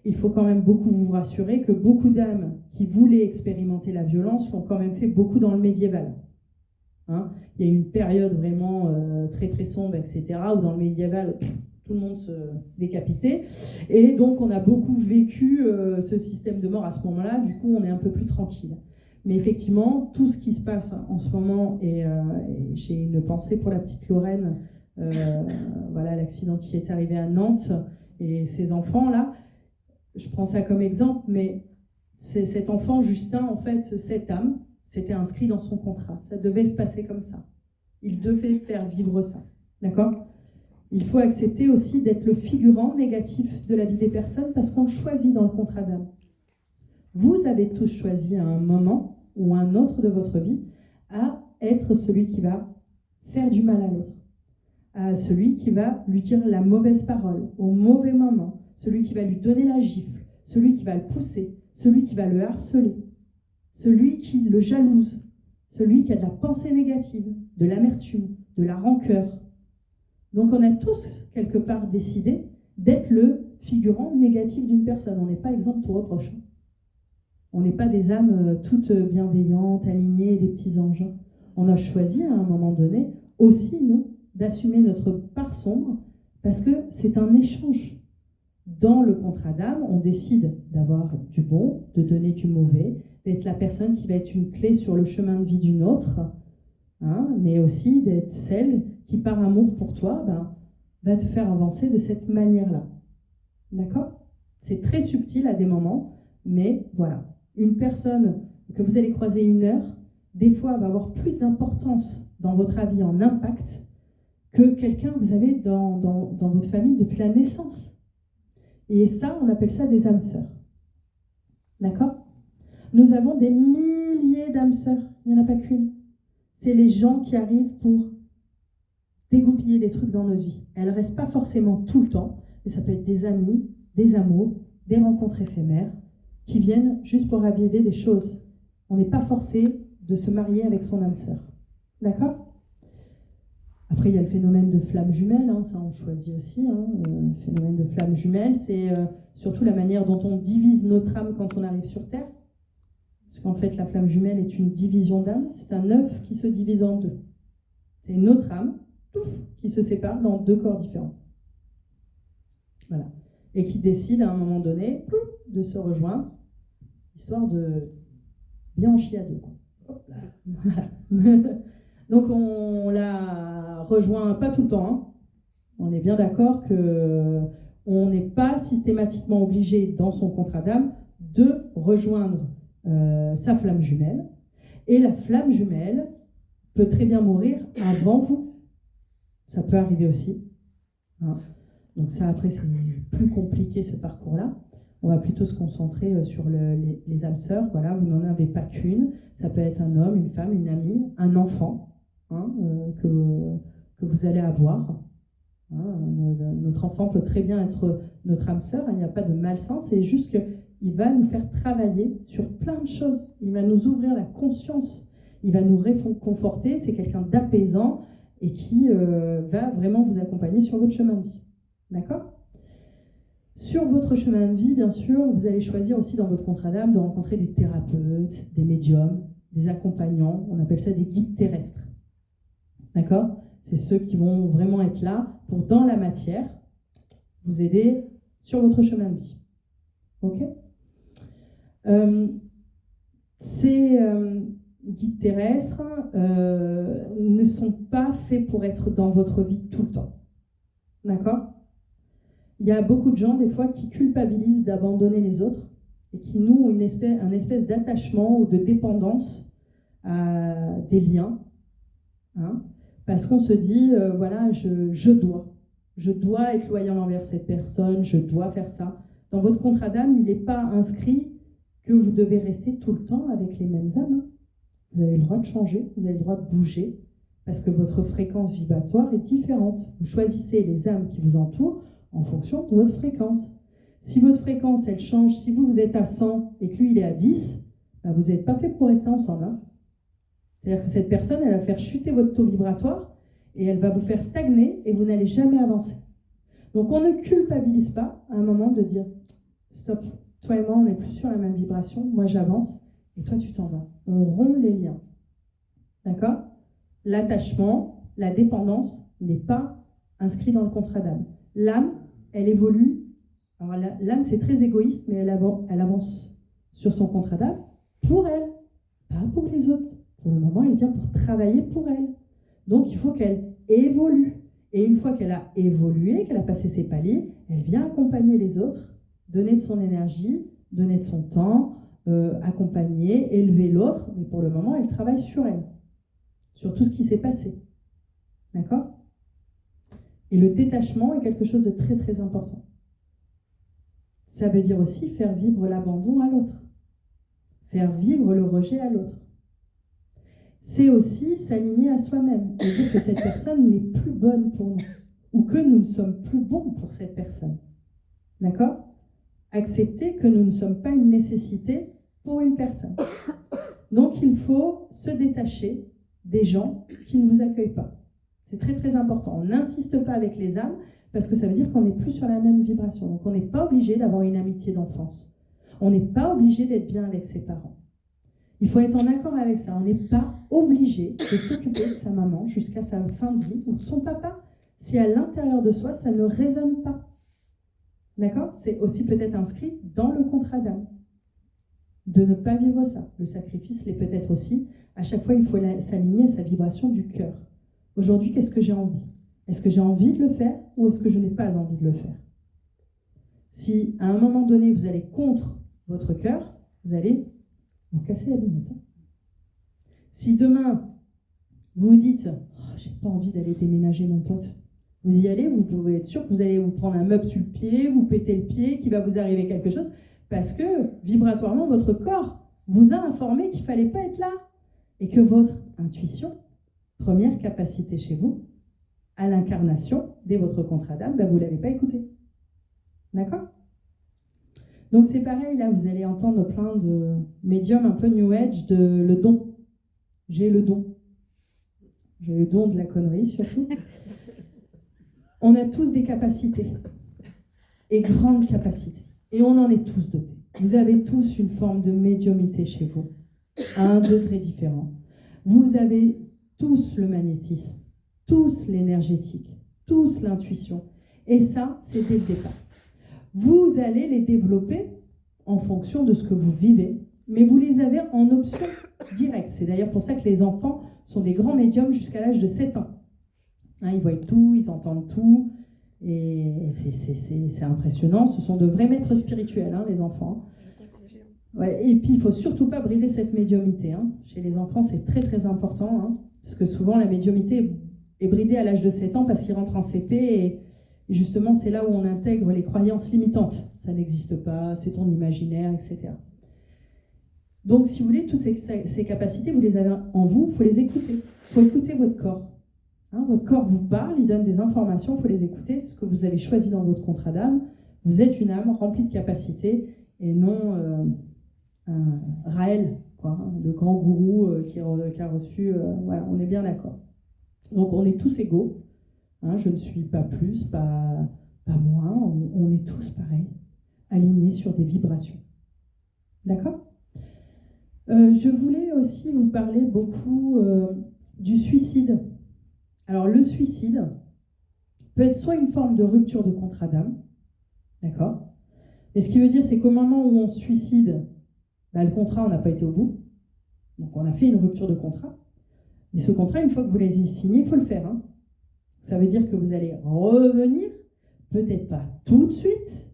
A: Il faut quand même beaucoup vous rassurer que beaucoup d'âmes qui voulaient expérimenter la violence l'ont quand même fait beaucoup dans le médiéval. Il y a eu une période vraiment très très sombre, etc., où dans le médiéval, tout le monde se décapitait. Et donc, on a beaucoup vécu ce système de mort à ce moment-là. Du coup, on est un peu plus tranquille. Mais effectivement, tout ce qui se passe en ce moment, et j'ai une pensée pour la petite Lorraine, l'accident qui est arrivé à Nantes, et ces enfants-là, je prends ça comme exemple, mais c'est cet enfant, Justin, en fait, cette âme, c'était inscrit dans son contrat. Ça devait se passer comme ça. Il devait faire vivre ça. D'accord ? Il faut accepter aussi d'être le figurant négatif de la vie des personnes parce qu'on choisit dans le contrat d'âme. Vous avez tous choisi à un moment ou un autre de votre vie à être celui qui va faire du mal à l'autre, à celui qui va lui dire la mauvaise parole au mauvais moment, celui qui va lui donner la gifle, celui qui va le pousser, celui qui va le harceler, celui qui le jalouse, celui qui a de la pensée négative, de l'amertume, de la rancœur. Donc on a tous quelque part décidé d'être le figurant négatif d'une personne. On n'est pas exempt de tout reproche. On n'est pas des âmes toutes bienveillantes, alignées, des petits anges. On a choisi à un moment donné aussi, nous, d'assumer notre part sombre parce que c'est un échange. Dans le contrat d'âme, on décide d'avoir du bon, de donner du mauvais, d'être la personne qui va être une clé sur le chemin de vie d'une autre, mais aussi d'être celle qui, par amour pour toi, va te faire avancer de cette manière-là. D'accord ? C'est très subtil à des moments, mais voilà. une personne que vous allez croiser 1 heure, des fois, va avoir plus d'importance dans votre avis en impact que quelqu'un que vous avez dans votre famille depuis la naissance. Et ça, on appelle ça des âmes sœurs. D'accord ? Nous avons des milliers d'âmes sœurs. Il n'y en a pas qu'une. C'est les gens qui arrivent pour dégoupiller des trucs dans nos vies. Elles ne restent pas forcément tout le temps, mais ça peut être des amis, des amours, des rencontres éphémères qui viennent juste pour raviver des choses. On n'est pas forcé de se marier avec son âme sœur. D'accord ? Après, il y a le phénomène de flamme jumelle, hein, ça on choisit aussi. Le phénomène de flamme jumelle, c'est surtout la manière dont on divise notre âme quand on arrive sur Terre. Parce qu'en fait, la flamme jumelle est une division d'âme, c'est un œuf qui se divise en 2. C'est notre âme qui se sépare dans 2 corps différents. Voilà. Et qui décide à un moment donné de se rejoindre, histoire de bien en chier à 2. Hop là. Donc on la rejoint pas tout le temps. Hein. On est bien d'accord qu'on n'est pas systématiquement obligé dans son contrat d'âme de rejoindre sa flamme jumelle. Et la flamme jumelle peut très bien mourir avant vous. Ça peut arriver aussi. Hein. Donc ça, après, c'est plus compliqué ce parcours-là. On va plutôt se concentrer sur les âmes sœurs. Voilà, vous n'en avez pas qu'une. Ça peut être un homme, une femme, une amie, un enfant. Que vous allez avoir. Notre enfant peut très bien être notre âme sœur, il n'y a pas de malsens, c'est juste qu'il va nous faire travailler sur plein de choses, il va nous ouvrir la conscience, il va nous réconforter, c'est quelqu'un d'apaisant et qui va vraiment vous accompagner sur votre chemin de vie. D'accord ? Sur votre chemin de vie, bien sûr, vous allez choisir aussi dans votre contrat d'âme de rencontrer des thérapeutes, des médiums, des accompagnants, on appelle ça des guides terrestres. D'accord ? C'est ceux qui vont vraiment être là pour, dans la matière, vous aider sur votre chemin de vie. Ok ? Ces guides terrestres ne sont pas faits pour être dans votre vie tout le temps. D'accord ? Il y a beaucoup de gens, des fois, qui culpabilisent d'abandonner les autres et qui nouent un espèce d'attachement ou de dépendance à des liens. Hein ? Parce qu'on se dit, voilà, je dois être loyal envers cette personne, je dois faire ça. Dans votre contrat d'âme, il n'est pas inscrit que vous devez rester tout le temps avec les mêmes âmes. Vous avez le droit de changer, vous avez le droit de bouger, parce que votre fréquence vibratoire est différente. Vous choisissez les âmes qui vous entourent en fonction de votre fréquence. Si votre fréquence, elle change, si vous êtes à 100 et que lui, il est à 10, ben vous n'êtes pas fait pour rester ensemble. Hein. C'est-à-dire que cette personne, elle va faire chuter votre taux vibratoire et elle va vous faire stagner et vous n'allez jamais avancer. Donc on ne culpabilise pas à un moment de dire « Stop, toi et moi, on n'est plus sur la même vibration, moi j'avance et toi tu t'en vas. » On rompt les liens. D'accord ? L'attachement, la dépendance n'est pas inscrit dans le contrat d'âme. L'âme, elle évolue. Alors l'âme, c'est très égoïste, mais elle avance sur son contrat d'âme pour elle, pas pour les autres. Pour le moment, elle vient pour travailler pour elle. Donc, il faut qu'elle évolue. Et une fois qu'elle a évolué, qu'elle a passé ses paliers, elle vient accompagner les autres, donner de son énergie, donner de son temps, accompagner, élever l'autre. Mais pour le moment, elle travaille sur elle, sur tout ce qui s'est passé. D'accord ? Et le détachement est quelque chose de très, très important. Ça veut dire aussi faire vivre l'abandon à l'autre, faire vivre le rejet à l'autre. C'est aussi s'aligner à soi-même et dire que cette personne n'est plus bonne pour nous ou que nous ne sommes plus bons pour cette personne. D'accord ? Accepter que nous ne sommes pas une nécessité pour une personne. Donc il faut se détacher des gens qui ne vous accueillent pas. C'est très très important. On n'insiste pas avec les âmes parce que ça veut dire qu'on n'est plus sur la même vibration. Donc on n'est pas obligé d'avoir une amitié d'enfance. On n'est pas obligé d'être bien avec ses parents. Il faut être en accord avec ça. On n'est pas obligé de s'occuper de sa maman jusqu'à sa fin de vie ou de son papa si à l'intérieur de soi, ça ne résonne pas. D'accord ? C'est aussi peut-être inscrit dans le contrat d'âme de ne pas vivre ça. Le sacrifice l'est peut-être aussi. À chaque fois, il faut s'aligner à sa vibration du cœur. Aujourd'hui, qu'est-ce que j'ai envie ? Est-ce que j'ai envie de le faire ou est-ce que je n'ai pas envie de le faire ? Si à un moment donné, vous allez contre votre cœur, vous allez vous cassez la binette. Hein. Si demain, vous vous dites oh, j'ai pas envie d'aller déménager mon pote, vous y allez, vous pouvez être sûr que vous allez vous prendre un meuble sur le pied, vous péter le pied, qu'il va vous arriver quelque chose, parce que vibratoirement, votre corps vous a informé qu'il ne fallait pas être là. Et que votre intuition, première capacité chez vous, à l'incarnation, dès votre contrat d'âme, vous ne l'avez pas écouté. D'accord ? Donc c'est pareil, là, vous allez entendre plein de médiums un peu New Age de le don. J'ai le don. J'ai le don de la connerie, surtout. On a tous des capacités, et grandes capacités, et on en est tous dotés. Vous avez tous une forme de médiumnité chez vous, à un degré différent. Vous avez tous le magnétisme, tous l'énergétique, tous l'intuition, et ça, c'est dès le départ. Vous allez les développer en fonction de ce que vous vivez, mais vous les avez en option directe. C'est d'ailleurs pour ça que les enfants sont des grands médiums jusqu'à l'âge de 7 ans. Hein, ils voient tout, ils entendent tout, et c'est impressionnant. Ce sont de vrais maîtres spirituels, hein, les enfants. Ouais, et puis, il ne faut surtout pas brider cette médiumnité. Hein. Chez les enfants, c'est très très important, hein, parce que souvent, la médiumnité est bridée à l'âge de 7 ans parce qu'ils rentrent en CP, et justement, c'est là où on intègre les croyances limitantes. Ça n'existe pas, c'est ton imaginaire, etc. Donc, si vous voulez, toutes ces capacités, vous les avez en vous, il faut les écouter. Il faut écouter votre corps. Hein, votre corps vous parle, il donne des informations, il faut les écouter. Ce que vous avez choisi dans votre contrat d'âme, vous êtes une âme remplie de capacités et non un Raël, quoi, hein, le grand gourou qui a reçu. Voilà, on est bien d'accord. Donc on est tous égaux. Hein, je ne suis pas plus, pas moins. On est tous pareils, alignés sur des vibrations. D'accord ? Je voulais aussi vous parler beaucoup du suicide. Alors, le suicide peut être soit une forme de rupture de contrat d'âme, d'accord ? Et ce qui veut dire, c'est qu'au moment où on se suicide, le contrat, on n'a pas été au bout. Donc, on a fait une rupture de contrat. Mais ce contrat, une fois que vous l'avez signé, il faut le faire. Hein. Ça veut dire que vous allez revenir, peut-être pas tout de suite,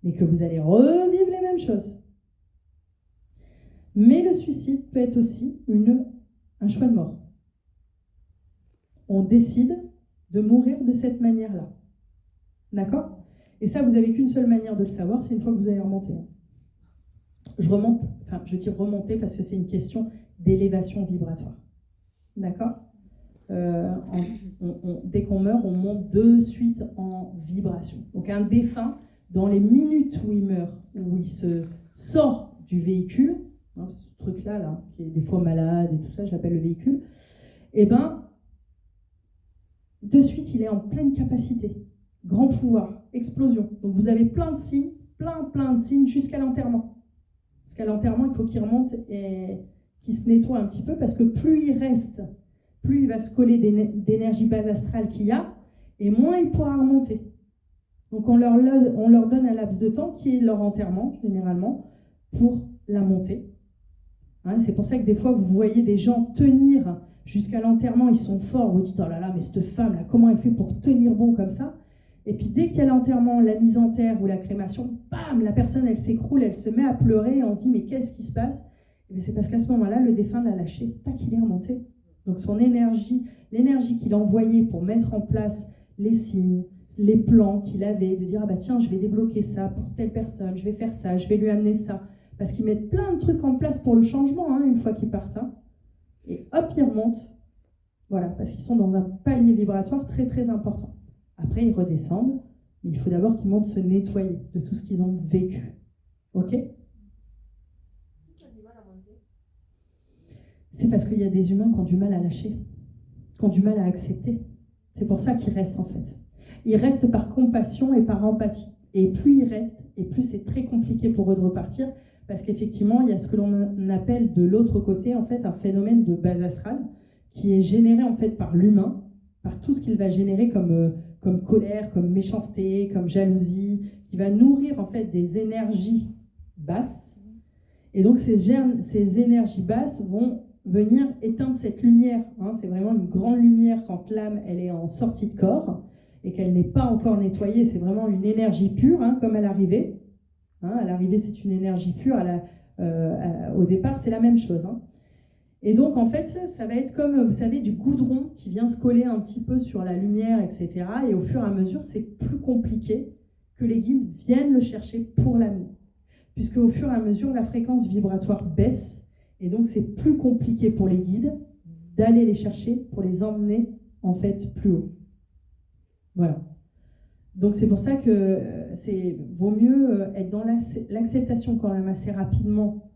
A: mais que vous allez revivre les mêmes choses. Mais le suicide peut être aussi un choix de mort. On décide de mourir de cette manière-là. D'accord ? Et ça, vous n'avez qu'une seule manière de le savoir, c'est une fois que vous allez remonter. Je dis remonter parce que c'est une question d'élévation vibratoire. D'accord ? Dès qu'on meurt, on monte de suite en vibration. Donc un défunt, dans les minutes où il meurt, où il se sort du véhicule, hein, ce truc-là, là, qui est des fois malade et tout ça, je l'appelle le véhicule, de suite, il est en pleine capacité, grand pouvoir, explosion. Donc vous avez plein de signes, plein de signes jusqu'à l'enterrement. Jusqu'à l'enterrement, il faut qu'il remonte et qu'il se nettoie un petit peu, parce que plus il reste, plus il va se coller d'énergie base astrale qu'il y a, et moins il pourra remonter. Donc on leur donne un laps de temps qui est leur enterrement, généralement, pour la montée. Hein, c'est pour ça que des fois, vous voyez des gens tenir jusqu'à l'enterrement, ils sont forts, vous dites, oh là là, mais cette femme-là, comment elle fait pour tenir bon comme ça ? Et puis dès qu'il y a l'enterrement, la mise en terre ou la crémation, bam, la personne, elle s'écroule, elle se met à pleurer, et on se dit, mais qu'est-ce qui se passe ? Et c'est parce qu'à ce moment-là, le défunt l'a lâché, tac, il est remonté. Donc son énergie, l'énergie qu'il envoyait pour mettre en place les signes, les plans qu'il avait, de dire, ah bah tiens, je vais débloquer ça pour telle personne, je vais faire ça, je vais lui amener ça. Parce qu'ils mettent plein de trucs en place pour le changement, hein, une fois qu'ils partent. Hein. Et hop, ils remontent. Voilà, parce qu'ils sont dans un palier vibratoire très très important. Après, ils redescendent, mais il faut d'abord qu'ils montent se nettoyer de tout ce qu'ils ont vécu. Ok ? C'est parce qu'il y a des humains qui ont du mal à lâcher, qui ont du mal à accepter. C'est pour ça qu'ils restent en fait. Ils restent par compassion et par empathie. Et plus ils restent, et plus c'est très compliqué pour eux de repartir, parce qu'effectivement, il y a ce que l'on appelle de l'autre côté, en fait, un phénomène de base astrale qui est généré en fait par l'humain, par tout ce qu'il va générer comme colère, comme méchanceté, comme jalousie, qui va nourrir en fait des énergies basses. Et donc ces énergies basses vont venir éteindre cette lumière. Hein. C'est vraiment une grande lumière quand l'âme elle est en sortie de corps et qu'elle n'est pas encore nettoyée. C'est vraiment une énergie pure, hein, comme à l'arrivée. Hein, à l'arrivée, c'est une énergie pure. Au départ, c'est la même chose. Hein. Et donc, en fait, ça va être comme, vous savez, du goudron qui vient se coller un petit peu sur la lumière, etc. Et au fur et à mesure, c'est plus compliqué que les guides viennent le chercher pour l'amener. Puisque au fur et à mesure, la fréquence vibratoire baisse. Et donc, c'est plus compliqué pour les guides d'aller les chercher pour les emmener, en fait, plus haut. Voilà. Donc, c'est pour ça que vaut mieux être dans l'acceptation quand même assez rapidement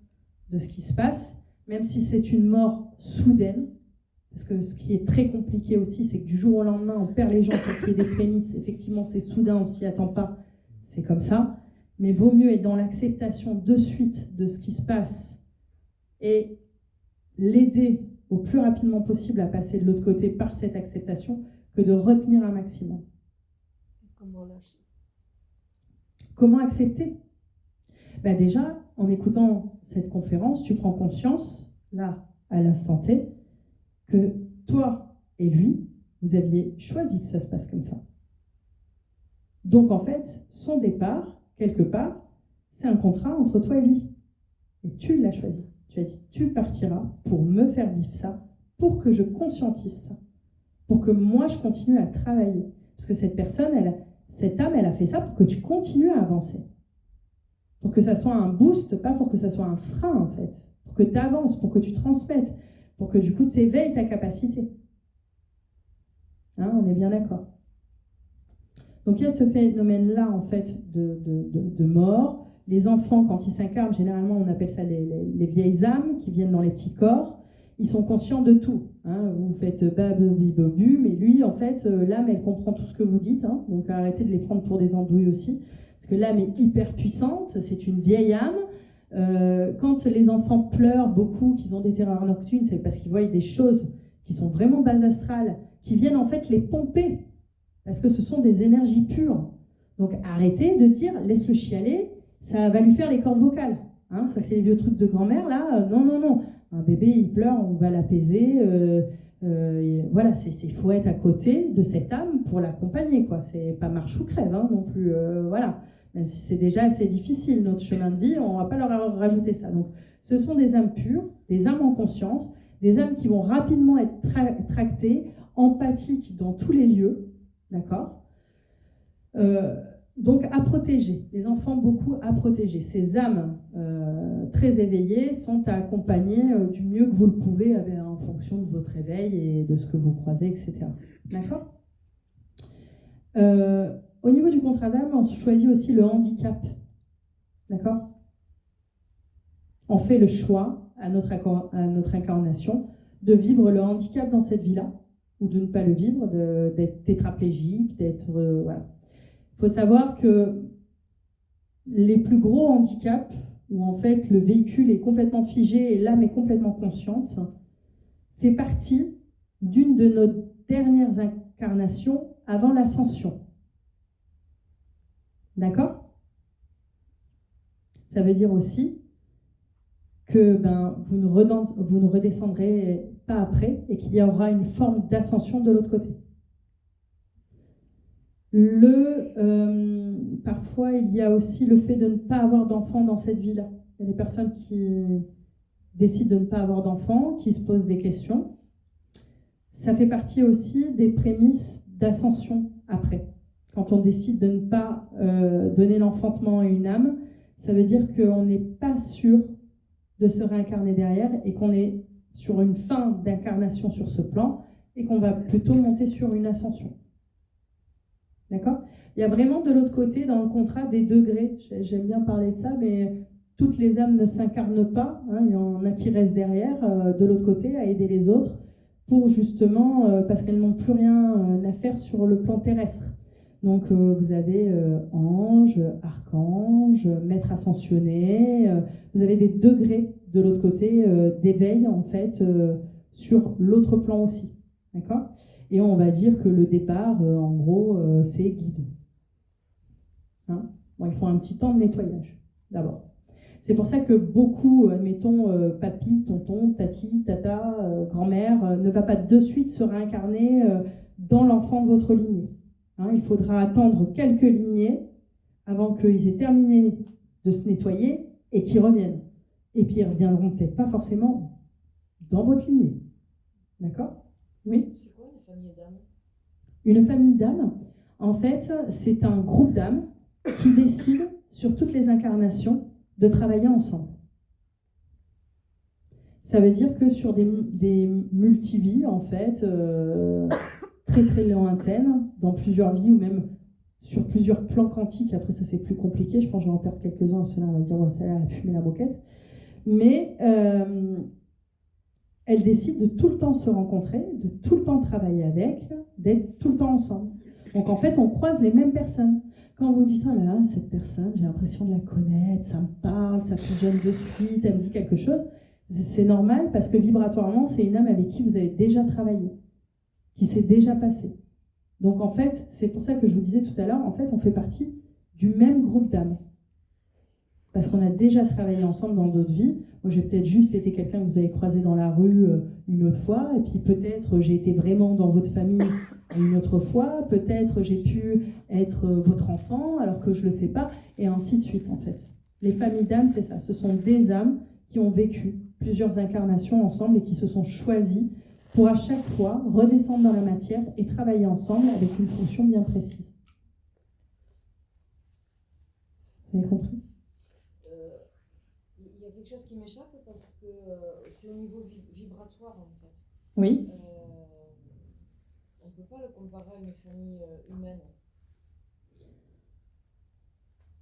A: de ce qui se passe, même si c'est une mort soudaine, parce que ce qui est très compliqué aussi, c'est que du jour au lendemain, on perd les gens, ça crée des prémices, effectivement, c'est soudain, on s'y attend pas, c'est comme ça, mais vaut mieux être dans l'acceptation de suite de ce qui se passe et l'aider au plus rapidement possible à passer de l'autre côté par cette acceptation que de retenir un maximum.
D: Comment lâcher?
A: Comment accepter? Déjà, en écoutant cette conférence, tu prends conscience, là, à l'instant T, que toi et lui, vous aviez choisi que ça se passe comme ça. Donc, en fait, son départ, quelque part, c'est un contrat entre toi et lui. Et tu l'as choisi. Tu as dit, tu partiras pour me faire vivre ça, pour que je conscientise ça, pour que moi, je continue à travailler. Parce que cette personne, cette âme, elle a fait ça pour que tu continues à avancer. Pour que ça soit un boost, pas pour que ça soit un frein, en fait. Pour que tu avances, pour que tu transmettes, pour que du coup, tu éveilles ta capacité. Hein, on est bien d'accord. Donc, il y a ce phénomène-là, en fait, de mort. Les enfants, quand ils s'incarnent, généralement, on appelle ça les vieilles âmes qui viennent dans les petits corps. Ils sont conscients de tout. Hein. Vous faites babu, mais lui, en fait, l'âme, elle comprend tout ce que vous dites. Hein. Donc, arrêtez de les prendre pour des andouilles aussi. Parce que l'âme est hyper puissante, c'est une vieille âme. Quand les enfants pleurent beaucoup, qu'ils ont des terreurs nocturnes, c'est parce qu'ils voient des choses qui sont vraiment bas astrales, qui viennent en fait les pomper, parce que ce sont des énergies pures. Donc arrêtez de dire, laisse-le chialer, ça va lui faire les cordes vocales. Hein, ça, c'est les vieux trucs de grand-mère, là. Non. Un bébé, il pleure, on va l'apaiser. Voilà, il faut être à côté de cette âme pour l'accompagner, quoi. C'est pas marche ou crève, hein, non plus. Voilà. Même si c'est déjà assez difficile, notre chemin de vie, on ne va pas leur rajouter ça. Donc, ce sont des âmes pures, des âmes en conscience, des âmes qui vont rapidement être tractées, empathiques dans tous les lieux, d'accord ? Donc, à protéger. Les enfants, beaucoup à protéger. Ces âmes très éveillées sont à accompagner du mieux que vous le pouvez en fonction de votre éveil et de ce que vous croisez, etc. D'accord ? Au niveau du contrat d'âme, on choisit aussi le handicap. D'accord ? On fait le choix, à notre incarnation, de vivre le handicap dans cette vie-là, ou de ne pas le vivre, d'être tétraplégique, d'être... voilà. Il faut savoir que les plus gros handicaps, où en fait le véhicule est complètement figé et l'âme est complètement consciente, fait partie d'une de nos dernières incarnations avant l'ascension. D'accord ? Ça veut dire aussi que vous ne redescendrez pas après et qu'il y aura une forme d'ascension de l'autre côté. Parfois, il y a aussi le fait de ne pas avoir d'enfants dans cette vie-là. Il y a des personnes qui décident de ne pas avoir d'enfants, qui se posent des questions. Ça fait partie aussi des prémices d'ascension après. Quand on décide de ne pas donner l'enfantement à une âme, ça veut dire qu'on n'est pas sûr de se réincarner derrière et qu'on est sur une fin d'incarnation sur ce plan et qu'on va plutôt monter sur une ascension. D'accord ? Il y a vraiment de l'autre côté, dans le contrat, des degrés. J'aime bien parler de ça, mais toutes les âmes ne s'incarnent pas. Hein, il y en a qui restent derrière, de l'autre côté, à aider les autres, pour justement, parce qu'elles n'ont plus rien à faire sur le plan terrestre. Donc, vous avez ange, archange, maître ascensionné. Vous avez des degrés de l'autre côté d'éveil, en fait, sur l'autre plan aussi. D'accord ? Et on va dire que le départ, en gros, c'est guide. Hein ? Bon, il faut un petit temps de nettoyage, d'abord. C'est pour ça que beaucoup, admettons, papy, tonton, tati, tata, grand-mère, ne va pas de suite se réincarner dans l'enfant de votre lignée. Hein, il faudra attendre quelques lignées avant qu'ils aient terminé de se nettoyer et qu'ils reviennent. et puis ils ne reviendront peut-être pas forcément dans votre lignée. D'accord? Oui?
D: C'est quoi une famille d'âmes?
A: Une famille d'âmes, en fait, c'est un groupe d'âmes qui décide sur toutes les incarnations de travailler ensemble. Ça veut dire que sur des multivies, en fait, très très lointaines, dans plusieurs vies ou même sur plusieurs plans quantiques, après ça c'est plus compliqué, je pense que je vais en perdre quelques-uns, celle-là on va dire, ouais, celle-là elle a fumé la moquette, mais elles décident de tout le temps se rencontrer, de tout le temps travailler avec, d'être tout le temps ensemble. Donc en fait on croise les mêmes personnes. Quand vous dites, oh là là, cette personne, j'ai l'impression de la connaître, ça me parle, ça fusionne de suite, elle me dit quelque chose, c'est normal parce que vibratoirement, c'est une âme avec qui vous avez déjà travaillé, qui s'est déjà passé. Donc en fait, c'est pour ça que je vous disais tout à l'heure, en fait, on fait partie du même groupe d'âmes. Parce qu'on a déjà travaillé ensemble dans d'autres vies. Moi, j'ai peut-être juste été quelqu'un que vous avez croisé dans la rue une autre fois, et puis peut-être j'ai été vraiment dans votre famille une autre fois, peut-être j'ai pu être votre enfant alors que je ne le sais pas, et ainsi de suite en fait. Les familles d'âmes, c'est ça, ce sont des âmes qui ont vécu plusieurs incarnations ensemble et qui se sont choisies pour à chaque fois redescendre dans la matière et travailler ensemble avec une fonction bien précise. Vous avez compris ?
D: Il y a quelque chose qui m'échappe parce que c'est au niveau vibratoire en fait.
A: Oui.
D: On ne peut pas le comparer à une famille humaine.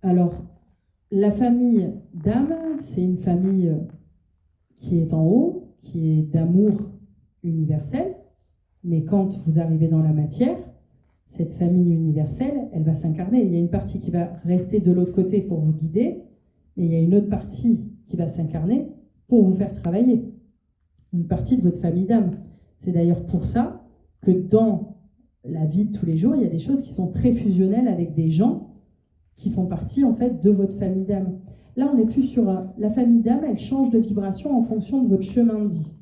A: Alors, la famille d'âmes, c'est une famille qui est en haut, qui est d'amour universel, mais quand vous arrivez dans la matière, cette famille universelle, elle va s'incarner. Il y a une partie qui va rester de l'autre côté pour vous guider, mais il y a une autre partie qui va s'incarner pour vous faire travailler. Une partie de votre famille d'âme. C'est d'ailleurs pour ça que dans la vie de tous les jours, il y a des choses qui sont très fusionnelles avec des gens qui font partie en fait de votre famille d'âme. Là, on n'est plus sur la famille d'âme, elle change de vibration en fonction de votre chemin de vie.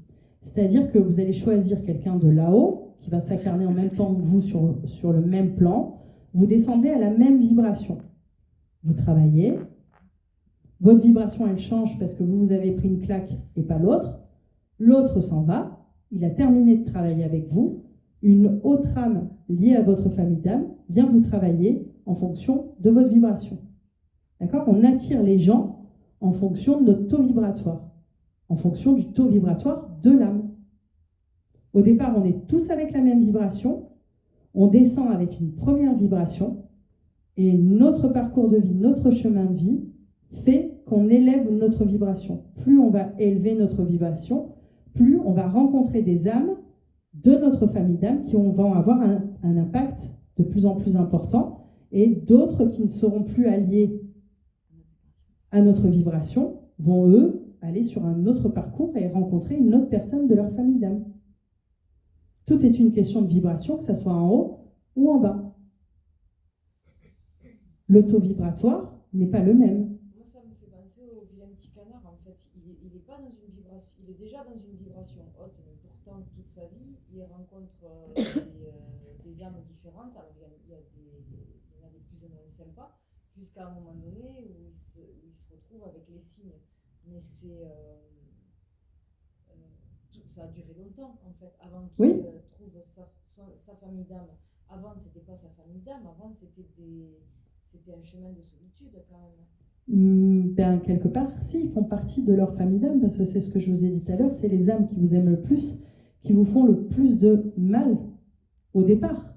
A: C'est-à-dire que vous allez choisir quelqu'un de là-haut qui va s'incarner en même temps que vous sur le même plan. Vous descendez à la même vibration. Vous travaillez. Votre vibration, elle change parce que vous avez pris une claque et pas l'autre. L'autre s'en va. Il a terminé de travailler avec vous. Une autre âme liée à votre famille d'âme vient vous travailler en fonction de votre vibration. D'accord ? On attire les gens en fonction de notre taux vibratoire, en fonction du taux vibratoire de l'âme. Au départ, on est tous avec la même vibration, on descend avec une première vibration, et notre parcours de vie, notre chemin de vie, fait qu'on élève notre vibration. Plus on va élever notre vibration, plus on va rencontrer des âmes de notre famille d'âmes qui vont avoir un impact de plus en plus important, et d'autres qui ne seront plus alliés à notre vibration vont, eux, aller sur un autre parcours et rencontrer une autre personne de leur famille d'âme. Tout est une question de vibration, que ce soit en haut ou en bas. Le taux vibratoire n'est pas le même.
D: Moi, ça me fait penser au vilain petit canard, en fait. Il est pas dans une vibration, il est déjà dans une vibration haute, mais pourtant, toute sa vie, il rencontre des âmes différentes. Alors, il y en a des plus ou moins sympas, jusqu'à un moment donné où il se retrouve avec les signes. Mais ça a duré longtemps, en fait, avant qu'il trouve sa famille d'âme. Avant, c'était pas sa famille d'âme, avant, c'était un chemin de solitude, quand même.
A: Ben, quelque part, si, ils font partie de leur famille d'âme, parce que c'est ce que je vous ai dit tout à l'heure, c'est les âmes qui vous aiment le plus, qui vous font le plus de mal au départ,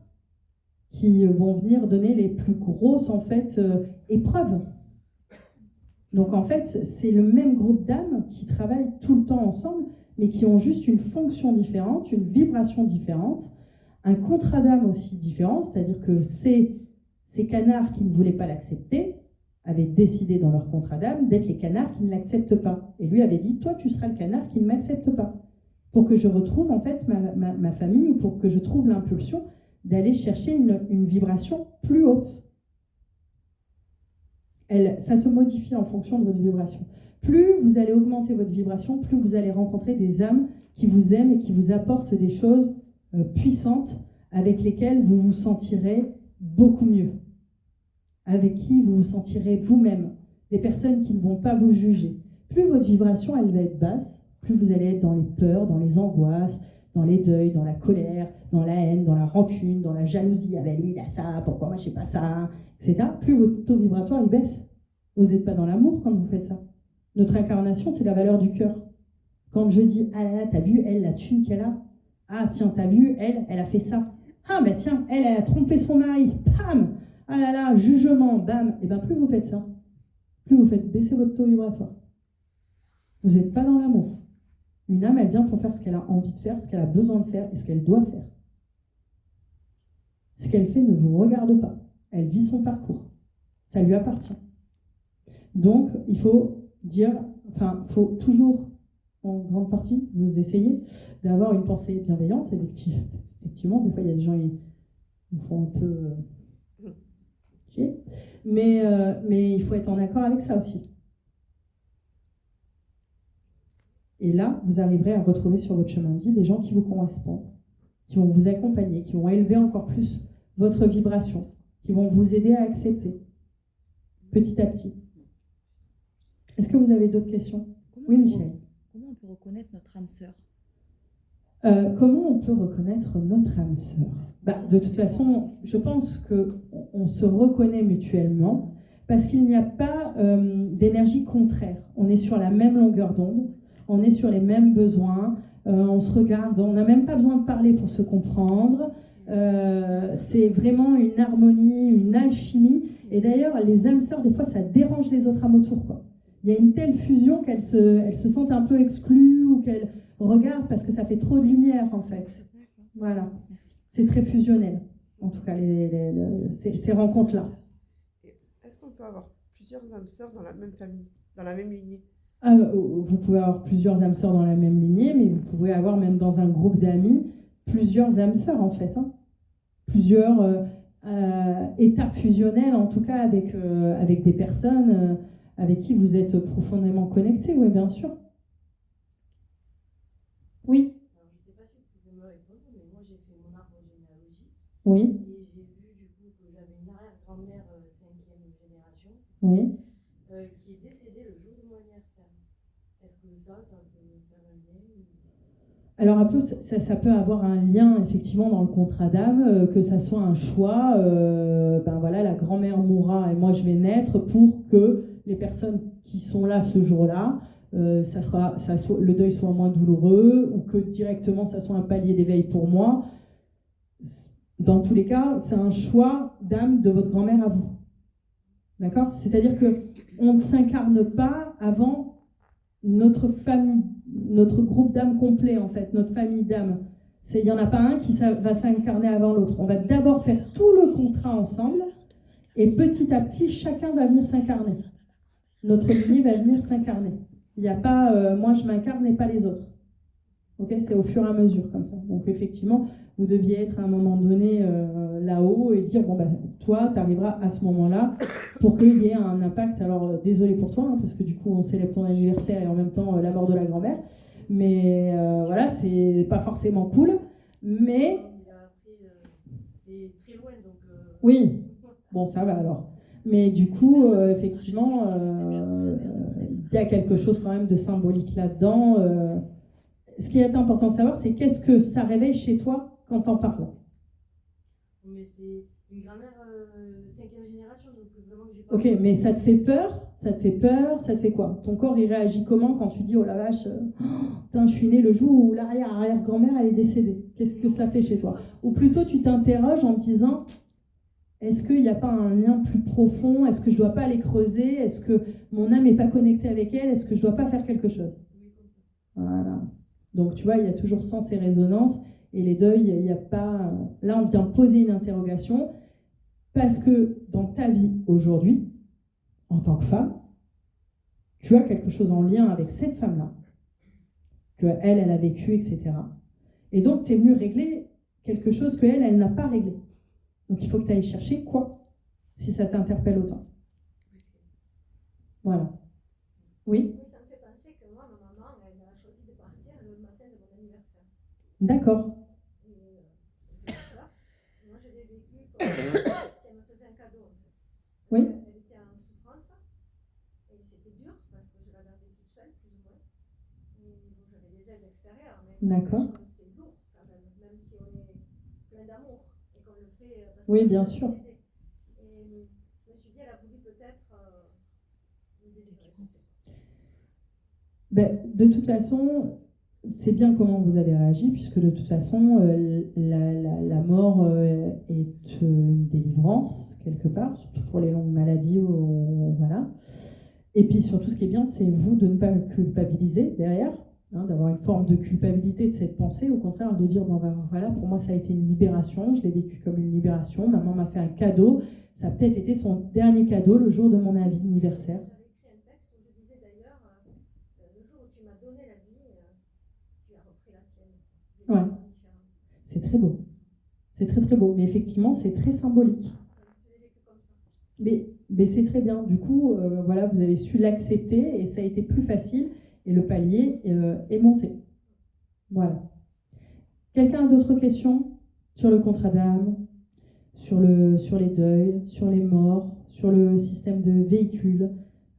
A: qui vont venir donner les plus grosses, en fait, épreuves. Donc, en fait, c'est le même groupe d'âmes qui travaillent tout le temps ensemble, mais qui ont juste une fonction différente, une vibration différente, un contrat d'âme aussi différent, c'est-à-dire que ces canards qui ne voulaient pas l'accepter avaient décidé dans leur contrat d'âme d'être les canards qui ne l'acceptent pas. Et lui avait dit, toi, tu seras le canard qui ne m'accepte pas, pour que je retrouve en fait ma famille, ou pour que je trouve l'impulsion d'aller chercher une vibration plus haute. Ça se modifie en fonction de votre vibration. Plus vous allez augmenter votre vibration, plus vous allez rencontrer des âmes qui vous aiment et qui vous apportent des choses puissantes avec lesquelles vous vous sentirez beaucoup mieux, avec qui vous vous sentirez vous-même, des personnes qui ne vont pas vous juger. plus votre vibration elle va être basse, plus vous allez être dans les peurs, dans les angoisses, dans les deuils, dans la colère, dans la haine, dans la rancune, dans la jalousie. Ah ben lui il a ça, pourquoi moi je sais pas ça, etc. Plus votre taux vibratoire il baisse. Vous n'êtes pas dans l'amour quand vous faites ça. Notre incarnation, c'est la valeur du cœur. Quand je dis, ah là là, t'as vu, elle, la thune qu'elle a. Ah tiens, t'as vu, elle a fait ça. Ah ben tiens, elle a trompé son mari. Bam. Ah là là, jugement, bam. Et bien plus vous faites ça, plus vous faites baisser votre taux vibratoire. Vous n'êtes pas dans l'amour. Une âme, elle vient pour faire ce qu'elle a envie de faire, ce qu'elle a besoin de faire et ce qu'elle doit faire. Ce qu'elle fait ne vous regarde pas. Elle vit son parcours. Ça lui appartient. Donc, il faut dire, il faut toujours, en grande partie, vous essayez d'avoir une pensée bienveillante. Effectivement, des fois, il y a des gens qui font un peu chier. Mais il faut être en accord avec ça aussi. Et là, vous arriverez à retrouver sur votre chemin de vie des gens qui vous correspondent, qui vont vous accompagner, qui vont élever encore plus votre vibration, qui vont vous aider à accepter, petit à petit. Est-ce que vous avez d'autres questions? Oui, Michel.
E: Comment on peut reconnaître notre âme sœur?
A: Comment on peut reconnaître notre âme sœur? De toute façon, je pense qu'on se reconnaît mutuellement parce qu'il n'y a pas d'énergie contraire. On est sur la même longueur d'onde, on est sur les mêmes besoins, on se regarde, on n'a même pas besoin de parler pour se comprendre. C'est vraiment une harmonie, une alchimie. Et d'ailleurs, les âmes sœurs, des fois, ça dérange les autres âmes autour, quoi. Il y a une telle fusion qu'elles se sentent un peu exclues ou qu'elles regardent parce que ça fait trop de lumière, en fait. Voilà. C'est très fusionnel, en tout cas, ces rencontres-là.
C: Est-ce qu'on peut avoir plusieurs âmes sœurs dans la même famille, dans la même lignée?
A: Vous pouvez avoir plusieurs âmes sœurs dans la même lignée, mais vous pouvez avoir même dans un groupe d'amis plusieurs âmes sœurs, en fait. Plusieurs étapes fusionnelles, en tout cas, avec des personnes avec qui vous êtes profondément connectés, oui, bien sûr. Oui.
D: Alors, je ne sais pas si vous pouvez me répondre, mais moi j'ai fait mon arbre généalogique.
A: Oui.
D: Et j'ai vu du coup que j'avais une arrière-grand-mère 5e génération
A: Oui.
D: qui est décédée le jour de mon anniversaire. Est-ce que ça peut faire un lien
A: Alors un peu, ça peut avoir un lien effectivement dans le contrat d'âme, que ça soit un choix, voilà, la grand-mère mourra et moi je vais naître pour que les personnes qui sont là ce jour-là, le deuil soit moins douloureux ou que directement ça soit un palier d'éveil pour moi. Dans tous les cas, c'est un choix d'âme de votre grand-mère à vous. D'accord? C'est-à-dire qu'on ne s'incarne pas avant notre famille, notre groupe d'âmes complet, en fait, notre famille d'âmes. Il n'y en a pas un qui va s'incarner avant l'autre. On va d'abord faire tout le contrat ensemble et petit à petit, chacun va venir s'incarner. Notre lignée va venir s'incarner. Il n'y a pas moi je m'incarne et pas les autres. Okay, c'est au fur et à mesure comme ça. Donc effectivement, vous deviez être à un moment donné là-haut et dire, toi, tu arriveras à ce moment-là pour qu'il y ait un impact. Alors, désolé pour toi, parce que du coup, on célèbre ton anniversaire et en même temps la mort de la grand-mère. Mais voilà, c'est pas forcément cool. Mais...
D: c'est très loin, donc...
A: Oui, bon, ça va alors. Mais du coup, effectivement, il y a quelque chose quand même de symbolique là-dedans. Ce qui est important de savoir, c'est qu'est-ce que ça réveille chez toi quand t'en parles.
D: Mais c'est une grand-mère 5e génération, donc vraiment que j'ai pas...
A: Ok, mais ça te fait peur? Ça te fait peur? Ça te fait quoi? Ton corps, il réagit comment quand tu dis, oh la vache, je suis née le jour où l'arrière-grand-mère, elle est décédée? Qu'est-ce que ça fait chez toi? Ou plutôt, tu t'interroges en te disant, est-ce qu'il n'y a pas un lien plus profond? Est-ce que je ne dois pas aller creuser? Est-ce que mon âme n'est pas connectée avec elle? Est-ce que je ne dois pas faire quelque chose? Voilà. Donc, tu vois, il y a toujours sens et résonance. Et les deuils, il n'y a pas... Là, on vient poser une interrogation parce que dans ta vie aujourd'hui, en tant que femme, tu as quelque chose en lien avec cette femme-là, qu'elle, elle a vécu, etc. Et donc, tu es venu régler quelque chose qu'elle, elle n'a pas réglé. Donc, il faut que tu ailles chercher quoi, si ça t'interpelle autant. Voilà. Oui?
F: Ça me fait penser que moi, ma maman, elle a choisi de partir le matin de mon anniversaire.
A: D'accord.
F: Et ça. Moi, je l'ai vécu comme si elle me faisait un cadeau, en fait.
A: Oui.
F: Elle était en souffrance, et c'était dur, parce que je la gardais toute seule. l'extérieur, mais
A: D'accord.
F: comme c'est lourd quand même, même si on est plein d'amour et qu'on le fait parce
A: Oui,
F: qu'on
A: bien
F: veut
A: sûr.
F: aider. Et je me suis dit, elle a voulu peut-être nous délivrer.
A: Ben, de toute façon, c'est bien comment vous avez réagi, puisque de toute façon, la mort est une délivrance, quelque part, surtout pour les longues maladies. Voilà. Et puis surtout, ce qui est bien, c'est vous de ne pas culpabiliser derrière, hein, d'avoir une forme de culpabilité de cette pensée, au contraire, de dire, bon, ben, voilà, pour moi, ça a été une libération, je l'ai vécu comme une libération, maman m'a fait un cadeau, ça a peut-être été son dernier cadeau le jour de mon anniversaire.
F: J'avais écrit un texte où je disais d'ailleurs, le jour où tu m'as donné la vie, tu as repris la tienne. Des
A: Ouais.
F: personnes différentes.
A: C'est très beau. C'est très très beau. Mais effectivement, c'est très symbolique.
F: Je l'ai vécu comme ça.
A: Mais c'est très bien. Du coup, voilà, vous avez su l'accepter et ça a été plus facile et le palier est monté. Voilà. Quelqu'un a d'autres questions sur le contrat d'âme, sur les deuils, sur les morts, sur le système de véhicule,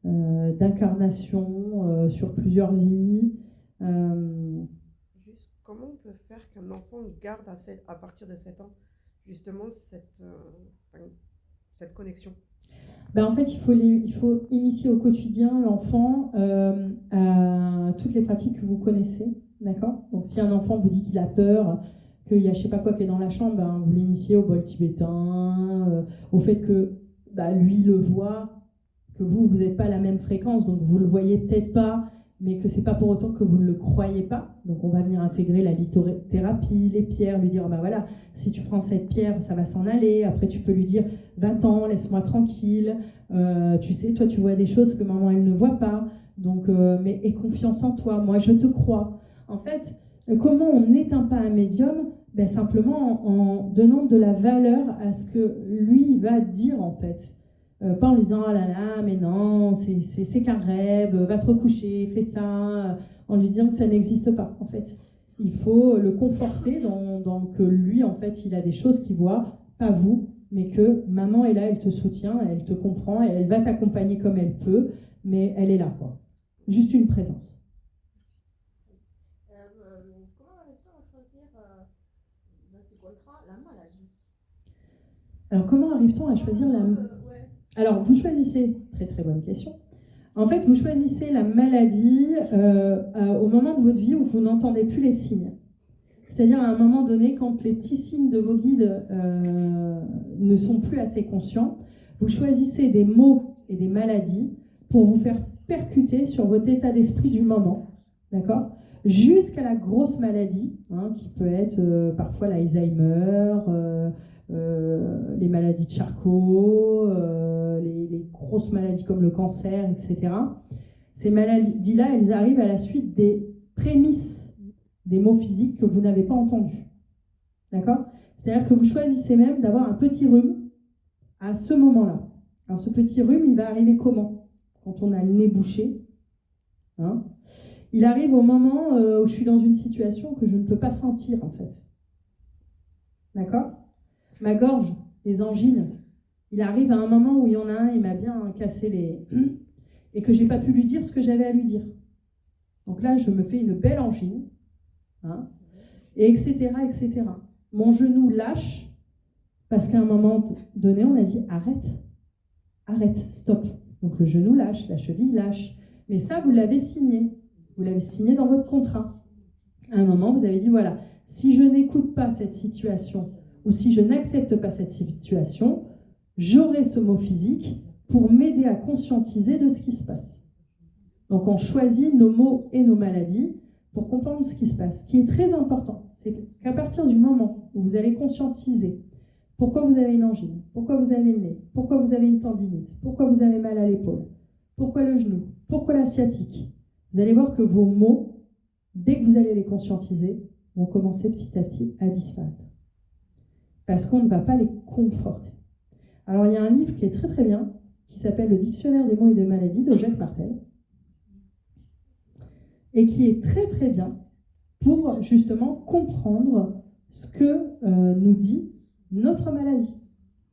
A: d'incarnation, sur plusieurs vies
C: Juste, comment on peut faire qu'un enfant garde à partir de 7 ans, justement, cette connexion?
A: Ben en fait, il faut initier au quotidien l'enfant à toutes les pratiques que vous connaissez, d'accord? Donc si un enfant vous dit qu'il a peur, qu'il y a je sais pas quoi qui est dans la chambre, ben, vous l'initiez au bol tibétain, au fait que lui le voit, que vous n'êtes pas à la même fréquence, donc vous le voyez peut-être pas, mais que c'est pas pour autant que vous ne le croyez pas. Donc on va venir intégrer la lithothérapie, les pierres, lui dire, oh ben voilà, si tu prends cette pierre, ça va s'en aller. Après tu peux lui dire, va-t'en, laisse-moi tranquille. Tu sais, toi tu vois des choses que maman elle ne voit pas. Donc, mais aie confiance en toi, moi je te crois. En fait, comment on n'éteint pas un médium? Ben, simplement en donnant de la valeur à ce que lui va dire en fait. Pas en lui disant, oh là là, mais non, c'est qu'un rêve, va te recoucher, fais ça, en lui disant que ça n'existe pas, en fait. Il faut le conforter dans que lui, en fait, il a des choses qu'il voit, pas vous, mais que maman est là, elle te soutient, elle te comprend, et elle va t'accompagner comme elle peut, mais elle est là, quoi. Juste une présence.
D: Comment arrive-t-on à choisir dans ce contrat la maladie?
A: Alors, comment arrive-t-on à choisir la... Alors, vous choisissez, très très bonne question, en fait, vous choisissez la maladie au moment de votre vie où vous n'entendez plus les signes. C'est-à-dire à un moment donné, quand les petits signes de vos guides ne sont plus assez conscients, vous choisissez des mots et des maladies pour vous faire percuter sur votre état d'esprit du moment, d'accord ? Jusqu'à la grosse maladie, hein, qui peut être parfois l'Alzheimer, les maladies de Charcot, les grosses maladies comme le cancer, etc. Ces maladies-là, elles arrivent à la suite des prémices des mots physiques que vous n'avez pas entendus. D'accord ? C'est-à-dire que vous choisissez même d'avoir un petit rhume à ce moment-là. Alors ce petit rhume, il va arriver comment ? Quand on a le nez bouché. Hein ? Il arrive au moment où je suis dans une situation que je ne peux pas sentir, en fait. D'accord ? Ma gorge, les angines, il arrive à un moment où il y en a un, il m'a bien cassé les... et que je n'ai pas pu lui dire ce que j'avais à lui dire. Donc là, je me fais une belle angine, hein, et etc., etc. Mon genou lâche, parce qu'à un moment donné, on a dit arrête, stop. Donc le genou lâche, la cheville lâche. Mais ça, vous l'avez signé. Vous l'avez signé dans votre contrat. À un moment, vous avez dit, voilà, si je n'écoute pas cette situation, ou si je n'accepte pas cette situation, j'aurai ce mot physique pour m'aider à conscientiser de ce qui se passe. Donc on choisit nos mots et nos maladies pour comprendre ce qui se passe. Ce qui est très important, c'est qu'à partir du moment où vous allez conscientiser pourquoi vous avez une angine, pourquoi vous avez le nez, pourquoi vous avez une tendinite, pourquoi vous avez mal à l'épaule, pourquoi le genou, pourquoi la sciatique, vous allez voir que vos mots, dès que vous allez les conscientiser, vont commencer petit à petit à disparaître. Parce qu'on ne va pas les conforter. Alors, il y a un livre qui est très très bien, qui s'appelle Le Dictionnaire des mots et des maladies de Jacques Martel, et qui est très très bien pour justement comprendre ce que nous dit notre maladie.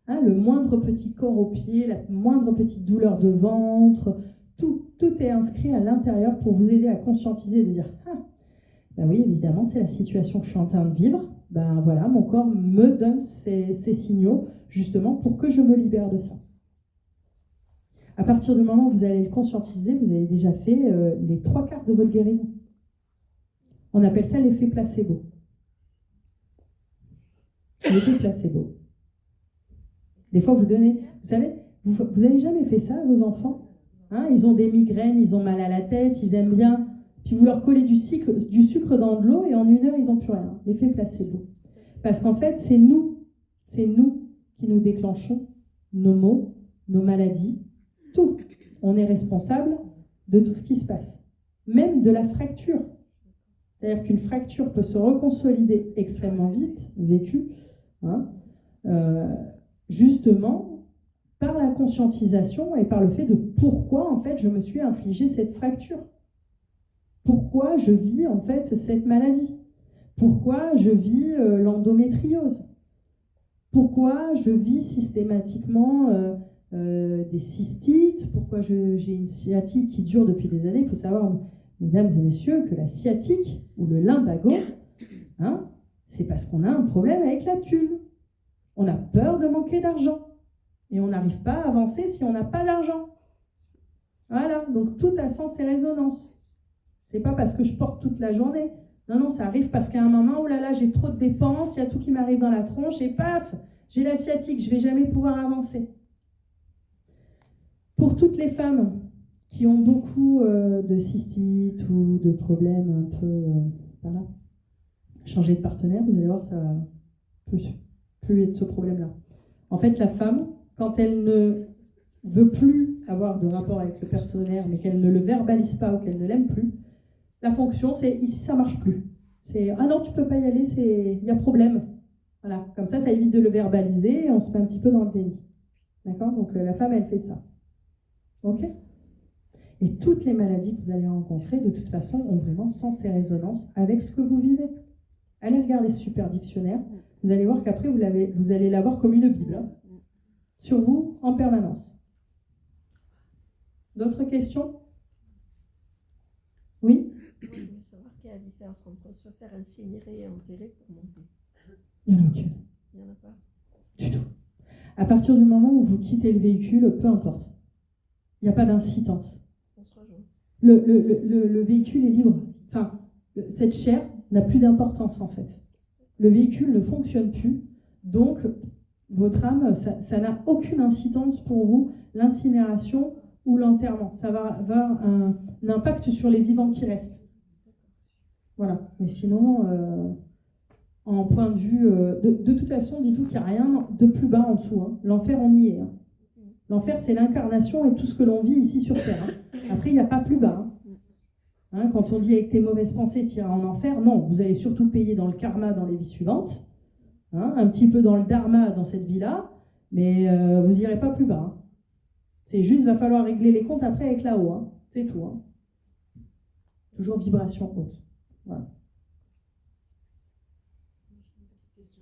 A: Hein, le moindre petit corps au pied, la moindre petite douleur de ventre, tout est inscrit à l'intérieur pour vous aider à conscientiser et de dire « Ah, Ben oui, évidemment, c'est la situation que je suis en train de vivre. Ben voilà, mon corps me donne ces signaux, justement, pour que je me libère de ça. À partir du moment où vous allez le conscientiser, vous avez déjà fait les 3/4 de votre guérison. On appelle ça l'effet placebo. L'effet placebo. Des fois, vous donnez... Vous savez, vous n'avez jamais fait ça à vos enfants, hein? Ils ont des migraines, ils ont mal à la tête, ils aiment bien... Puis vous leur collez du sucre dans de l'eau et en 1 heure, ils n'ont plus rien. L'effet placebo. Parce qu'en fait, c'est nous qui nous déclenchons nos maux, nos maladies, tout. On est responsable de tout ce qui se passe. Même de la fracture. C'est-à-dire qu'une fracture peut se reconsolider extrêmement vite, vécue, hein, justement par la conscientisation et par le fait de pourquoi, en fait, je me suis infligé cette fracture. Pourquoi je vis, en fait, cette maladie? Pourquoi je vis l'endométriose? Pourquoi je vis systématiquement des cystites? Pourquoi j'ai une sciatique qui dure depuis des années? Il faut savoir, mesdames et messieurs, que la sciatique ou le lumbago, hein, c'est parce qu'on a un problème avec la thune. On a peur de manquer d'argent. Et on n'arrive pas à avancer si on n'a pas d'argent. Voilà, donc tout a sens et résonance. C'est pas parce que je porte toute la journée. Non, ça arrive parce qu'à un moment, oh là là, j'ai trop de dépenses, il y a tout qui m'arrive dans la tronche, et paf, j'ai la sciatique, je ne vais jamais pouvoir avancer. Pour toutes les femmes qui ont beaucoup de cystite ou de problèmes un peu, voilà, changer de partenaire, vous allez voir, ça va plus être ce problème-là. En fait, la femme, quand elle ne veut plus avoir de rapport avec le partenaire, mais qu'elle ne le verbalise pas ou qu'elle ne l'aime plus, la fonction, c'est ici, ça ne marche plus. C'est ah non, tu ne peux pas y aller, il y a problème. Voilà, comme ça évite de le verbaliser et on se met un petit peu dans le déni. D'accord? Donc la femme, elle fait ça. Ok? Et toutes les maladies que vous allez rencontrer, de toute façon, ont vraiment sens et résonance avec ce que vous vivez. Allez regarder ce super dictionnaire. Vous allez voir qu'après, vous allez l'avoir comme une Bible, hein, sur vous en permanence. D'autres questions? Oui?
F: Moi, je voulais savoir quelle est la différence entre se faire incinérer et enterrer pour monter.
A: Il n'y en a aucune.
F: Il n'y en a pas.
A: Du tout. À partir du moment où vous quittez le véhicule, peu importe. Il n'y a pas d'incitance.
F: On se rejoint.
A: Le véhicule est libre. Enfin, cette chair n'a plus d'importance en fait. Le véhicule ne fonctionne plus. Donc, votre âme, ça n'a aucune incidence pour vous, l'incinération ou l'enterrement. Ça va avoir un impact sur les vivants qui restent. Voilà. Mais sinon, en point de vue... de toute façon, dites-vous qu'il n'y a rien de plus bas en dessous. Hein. L'enfer, on y est. Hein. L'enfer, c'est l'incarnation et tout ce que l'on vit ici sur Terre. Hein. Après, il n'y a pas plus bas. Hein. Hein, quand on dit avec tes mauvaises pensées, tu iras en enfer, non, vous allez surtout payer dans le karma dans les vies suivantes, hein, un petit peu dans le dharma dans cette vie-là, mais vous n'irez pas plus bas. Hein. C'est juste, il va falloir régler les comptes après avec là-haut. Hein. C'est tout. Hein. Toujours vibration haute. Voilà.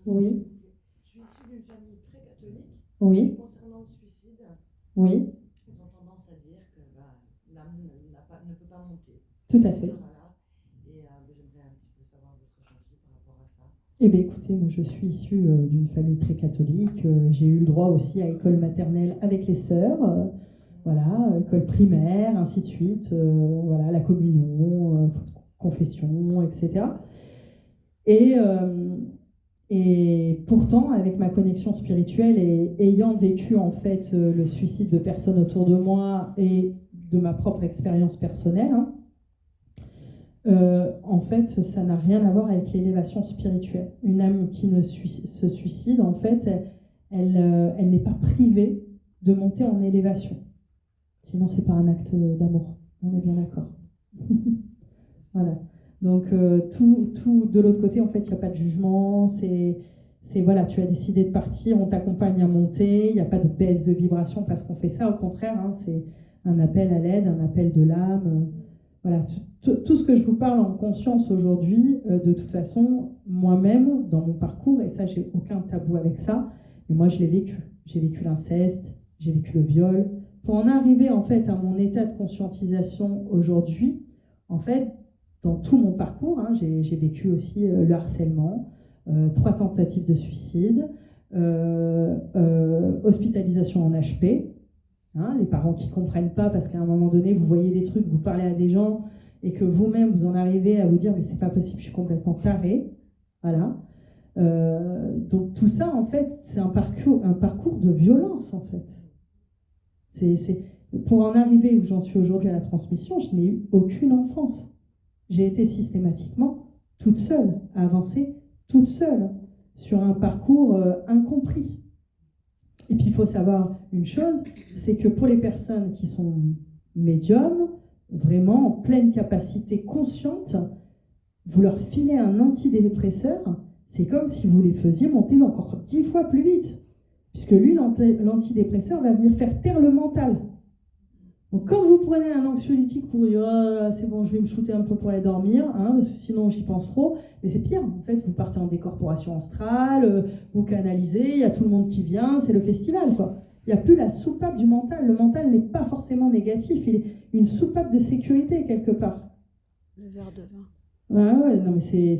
A: Oui.
C: Je suis issue d'une famille très catholique.
A: Oui.
C: Concernant le suicide,
A: Oui.
C: ils ont tendance à dire que l'âme ne peut pas monter.
A: Tout à fait.
C: Voilà. Et j'aimerais un petit peu savoir votre ressenti par rapport à ça.
A: Eh bien, écoutez, moi, je suis issue d'une famille très catholique. J'ai eu le droit aussi à école maternelle avec les sœurs, voilà, école primaire, ainsi de suite, voilà, la communion, confession, etc. Et pourtant, avec ma connexion spirituelle et ayant vécu en fait le suicide de personnes autour de moi et de ma propre expérience personnelle, hein, en fait, ça n'a rien à voir avec l'élévation spirituelle. Une âme qui se suicide, en fait, elle n'est pas privée de monter en élévation. Sinon, c'est pas un acte d'amour. On est bien d'accord. Voilà. Donc, tout de l'autre côté, en fait, il n'y a pas de jugement. C'est voilà, tu as décidé de partir, on t'accompagne à monter. Il n'y a pas de baisse de vibration parce qu'on fait ça. Au contraire, hein, c'est un appel à l'aide, un appel de l'âme. Voilà, tout ce que je vous parle en conscience aujourd'hui, de toute façon, moi-même, dans mon parcours, et ça, j'ai aucun tabou avec ça, mais moi, je l'ai vécu. J'ai vécu l'inceste, j'ai vécu le viol. Pour en arriver, en fait, à mon état de conscientisation aujourd'hui, en fait, dans tout mon parcours, hein, j'ai vécu aussi le harcèlement, 3 tentatives de suicide, hospitalisation en HP, hein, les parents qui ne comprennent pas parce qu'à un moment donné, vous voyez des trucs, vous parlez à des gens et que vous-même, vous en arrivez à vous dire « mais c'est pas possible, je suis complètement taré ». Voilà. Donc tout ça, en fait, c'est un parcours de violence, en fait. Pour en arriver où j'en suis aujourd'hui à la transmission, je n'ai eu aucune enfance. J'ai été systématiquement toute seule, à avancer toute seule, sur un parcours incompris. Et puis il faut savoir une chose, c'est que pour les personnes qui sont médiums, vraiment en pleine capacité consciente, vous leur filez un antidépresseur, c'est comme si vous les faisiez monter encore 10 fois plus vite. Puisque lui, l'antidépresseur va venir faire taire le mental. Donc quand vous prenez un anxiolytique pour dire oh, c'est bon, je vais me shooter un peu pour aller dormir, hein, parce que sinon j'y pense trop, mais c'est pire, en fait, vous partez en décorporation astrale, vous canalisez, il y a tout le monde qui vient, c'est le festival, quoi. Il n'y a plus la soupape du mental. Le mental n'est pas forcément négatif, il est une soupape de sécurité quelque part.
E: Le verre de vin.
A: Ouais, non mais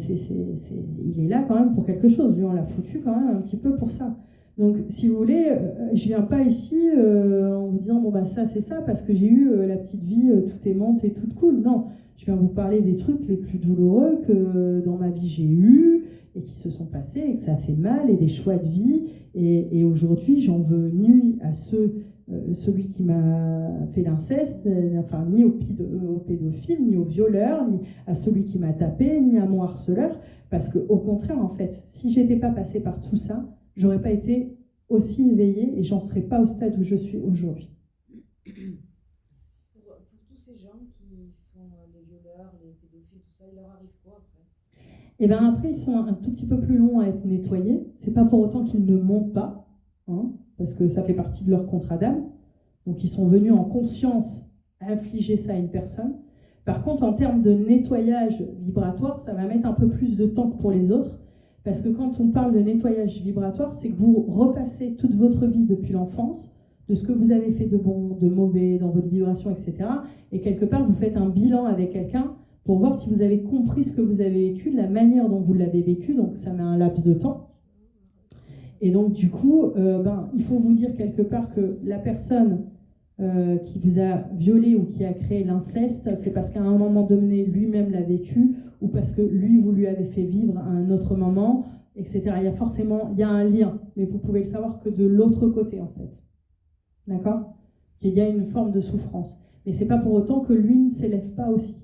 A: il est là quand même pour quelque chose, lui on l'a foutu quand même un petit peu pour ça. Donc si vous voulez, je viens pas ici en vous disant bon bah ça c'est ça parce que j'ai eu la petite vie toute aimante et toute cool. Non, je viens vous parler des trucs les plus douloureux que dans ma vie j'ai eu et qui se sont passés et que ça a fait mal et des choix de vie et aujourd'hui j'en veux ni à celui qui m'a fait l'inceste, enfin ni au pédophile, ni au violeur, ni à celui qui m'a tapé, ni à mon harceleur, parce qu'au contraire, en fait, si j'étais pas passée par tout ça, j'aurais pas été aussi éveillée et j'en serais pas au stade où je suis aujourd'hui.
D: Pour tous ces gens qui font les violeurs, les pédophiles, tout ça, il leur arrive quoi après ?
A: Et bien après, ils sont un tout petit peu plus longs à être nettoyés. C'est pas pour autant qu'ils ne montent pas, hein, parce que ça fait partie de leur contrat d'âme. Donc ils sont venus en conscience infliger ça à une personne. Par contre, en termes de nettoyage vibratoire, ça va mettre un peu plus de temps que pour les autres, parce que quand on parle de nettoyage vibratoire, c'est que vous repassez toute votre vie depuis l'enfance, de ce que vous avez fait de bon, de mauvais, dans votre vibration, etc. Et quelque part, vous faites un bilan avec quelqu'un pour voir si vous avez compris ce que vous avez vécu, de la manière dont vous l'avez vécu, donc ça met un laps de temps. Et donc, du coup, il faut vous dire quelque part que la personne qui vous a violé ou qui a créé l'inceste, c'est parce qu'à un moment donné, lui-même l'a vécu, ou parce que lui, vous lui avez fait vivre à un autre moment, etc. Il y a un lien, mais vous pouvez le savoir que de l'autre côté, en fait. D'accord ? Qu'il y a une forme de souffrance. Mais c'est pas pour autant que lui ne s'élève pas aussi.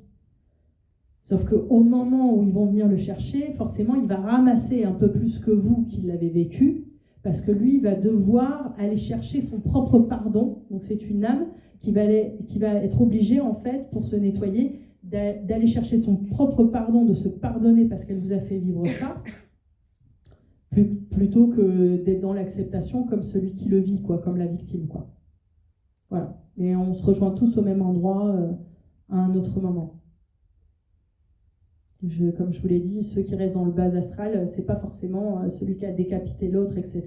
A: Sauf qu'au moment où ils vont venir le chercher, forcément, il va ramasser un peu plus que vous qui l'avez vécu, parce que lui, il va devoir aller chercher son propre pardon. Donc c'est une âme qui va être obligée, en fait, pour se nettoyer, d'aller chercher son propre pardon, de se pardonner parce qu'elle vous a fait vivre ça, plutôt que d'être dans l'acceptation comme celui qui le vit, quoi, comme la victime, quoi. Voilà. Mais on se rejoint tous au même endroit à un autre moment. Comme je vous l'ai dit, ceux qui restent dans le bas astral, c'est pas forcément celui qui a décapité l'autre, etc.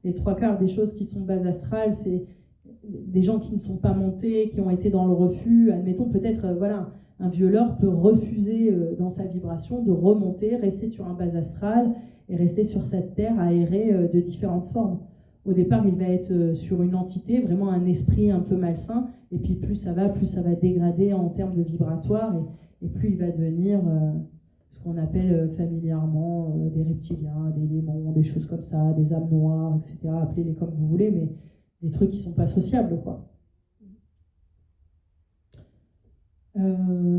A: Les 3/4 des choses qui sont bas astral, c'est des gens qui ne sont pas montés, qui ont été dans le refus. Admettons, peut-être, un violeur peut refuser dans sa vibration de remonter, rester sur un bas astral et rester sur cette terre aérée de différentes formes. Au départ, il va être sur une entité, vraiment un esprit un peu malsain, et puis plus ça va dégrader en termes de vibratoire, et plus il va devenir ce qu'on appelle familièrement des reptiliens, des démons, des choses comme ça, des âmes noires, etc. Appelez-les comme vous voulez, mais des trucs qui ne sont pas sociables, quoi.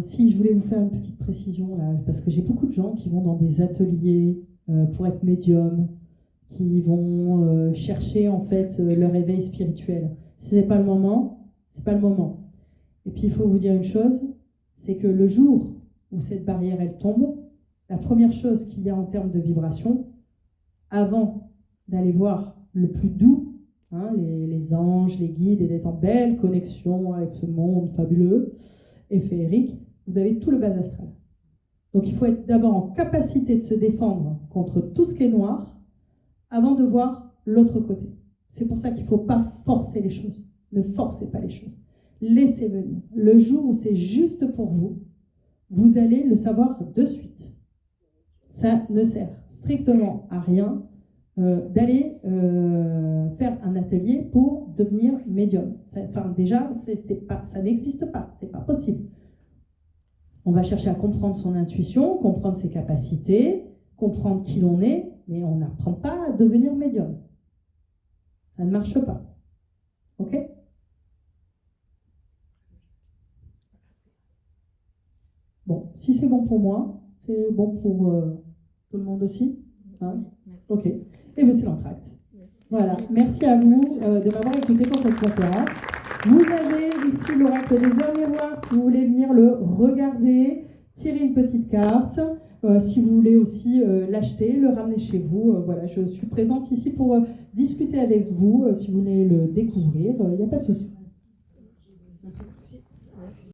A: Si je voulais vous faire une petite précision, là, parce que j'ai beaucoup de gens qui vont dans des ateliers pour être médium, qui vont chercher en fait leur éveil spirituel. Si c'est pas le moment, c'est pas le moment. Et puis il faut vous dire une chose, c'est que le jour où cette barrière elle tombe, la première chose qu'il y a en termes de vibration, avant d'aller voir le plus doux, hein, les anges, les guides, et d'être en belle connexion avec ce monde fabuleux et féerique, vous avez tout le bas astral. Donc il faut être d'abord en capacité de se défendre contre tout ce qui est noir, avant de voir l'autre côté. C'est pour ça qu'il ne faut pas forcer les choses. Ne forcez pas les choses. Laissez venir. Le jour où c'est juste pour vous, vous allez le savoir de suite. Ça ne sert strictement à rien d'aller faire un atelier pour devenir médium. Déjà, ça n'existe pas, c'est pas possible. On va chercher à comprendre son intuition, comprendre ses capacités, comprendre qui l'on est, mais on n'apprend pas à devenir médium. Ça ne marche pas. Ok ? Bon, si c'est bon pour moi, c'est bon pour tout le monde aussi, hein ? Ok. Et bien c'est l'entracte. Voilà. Merci à vous de m'avoir écouté pour cette conférence. Vous avez ici l'oracle des heures miroirs si vous voulez venir le regarder, tirer une petite carte. Si vous voulez aussi l'acheter, le ramener chez vous. Voilà, je suis présente ici pour discuter avec vous. Si vous voulez le découvrir, il n'y a pas de souci.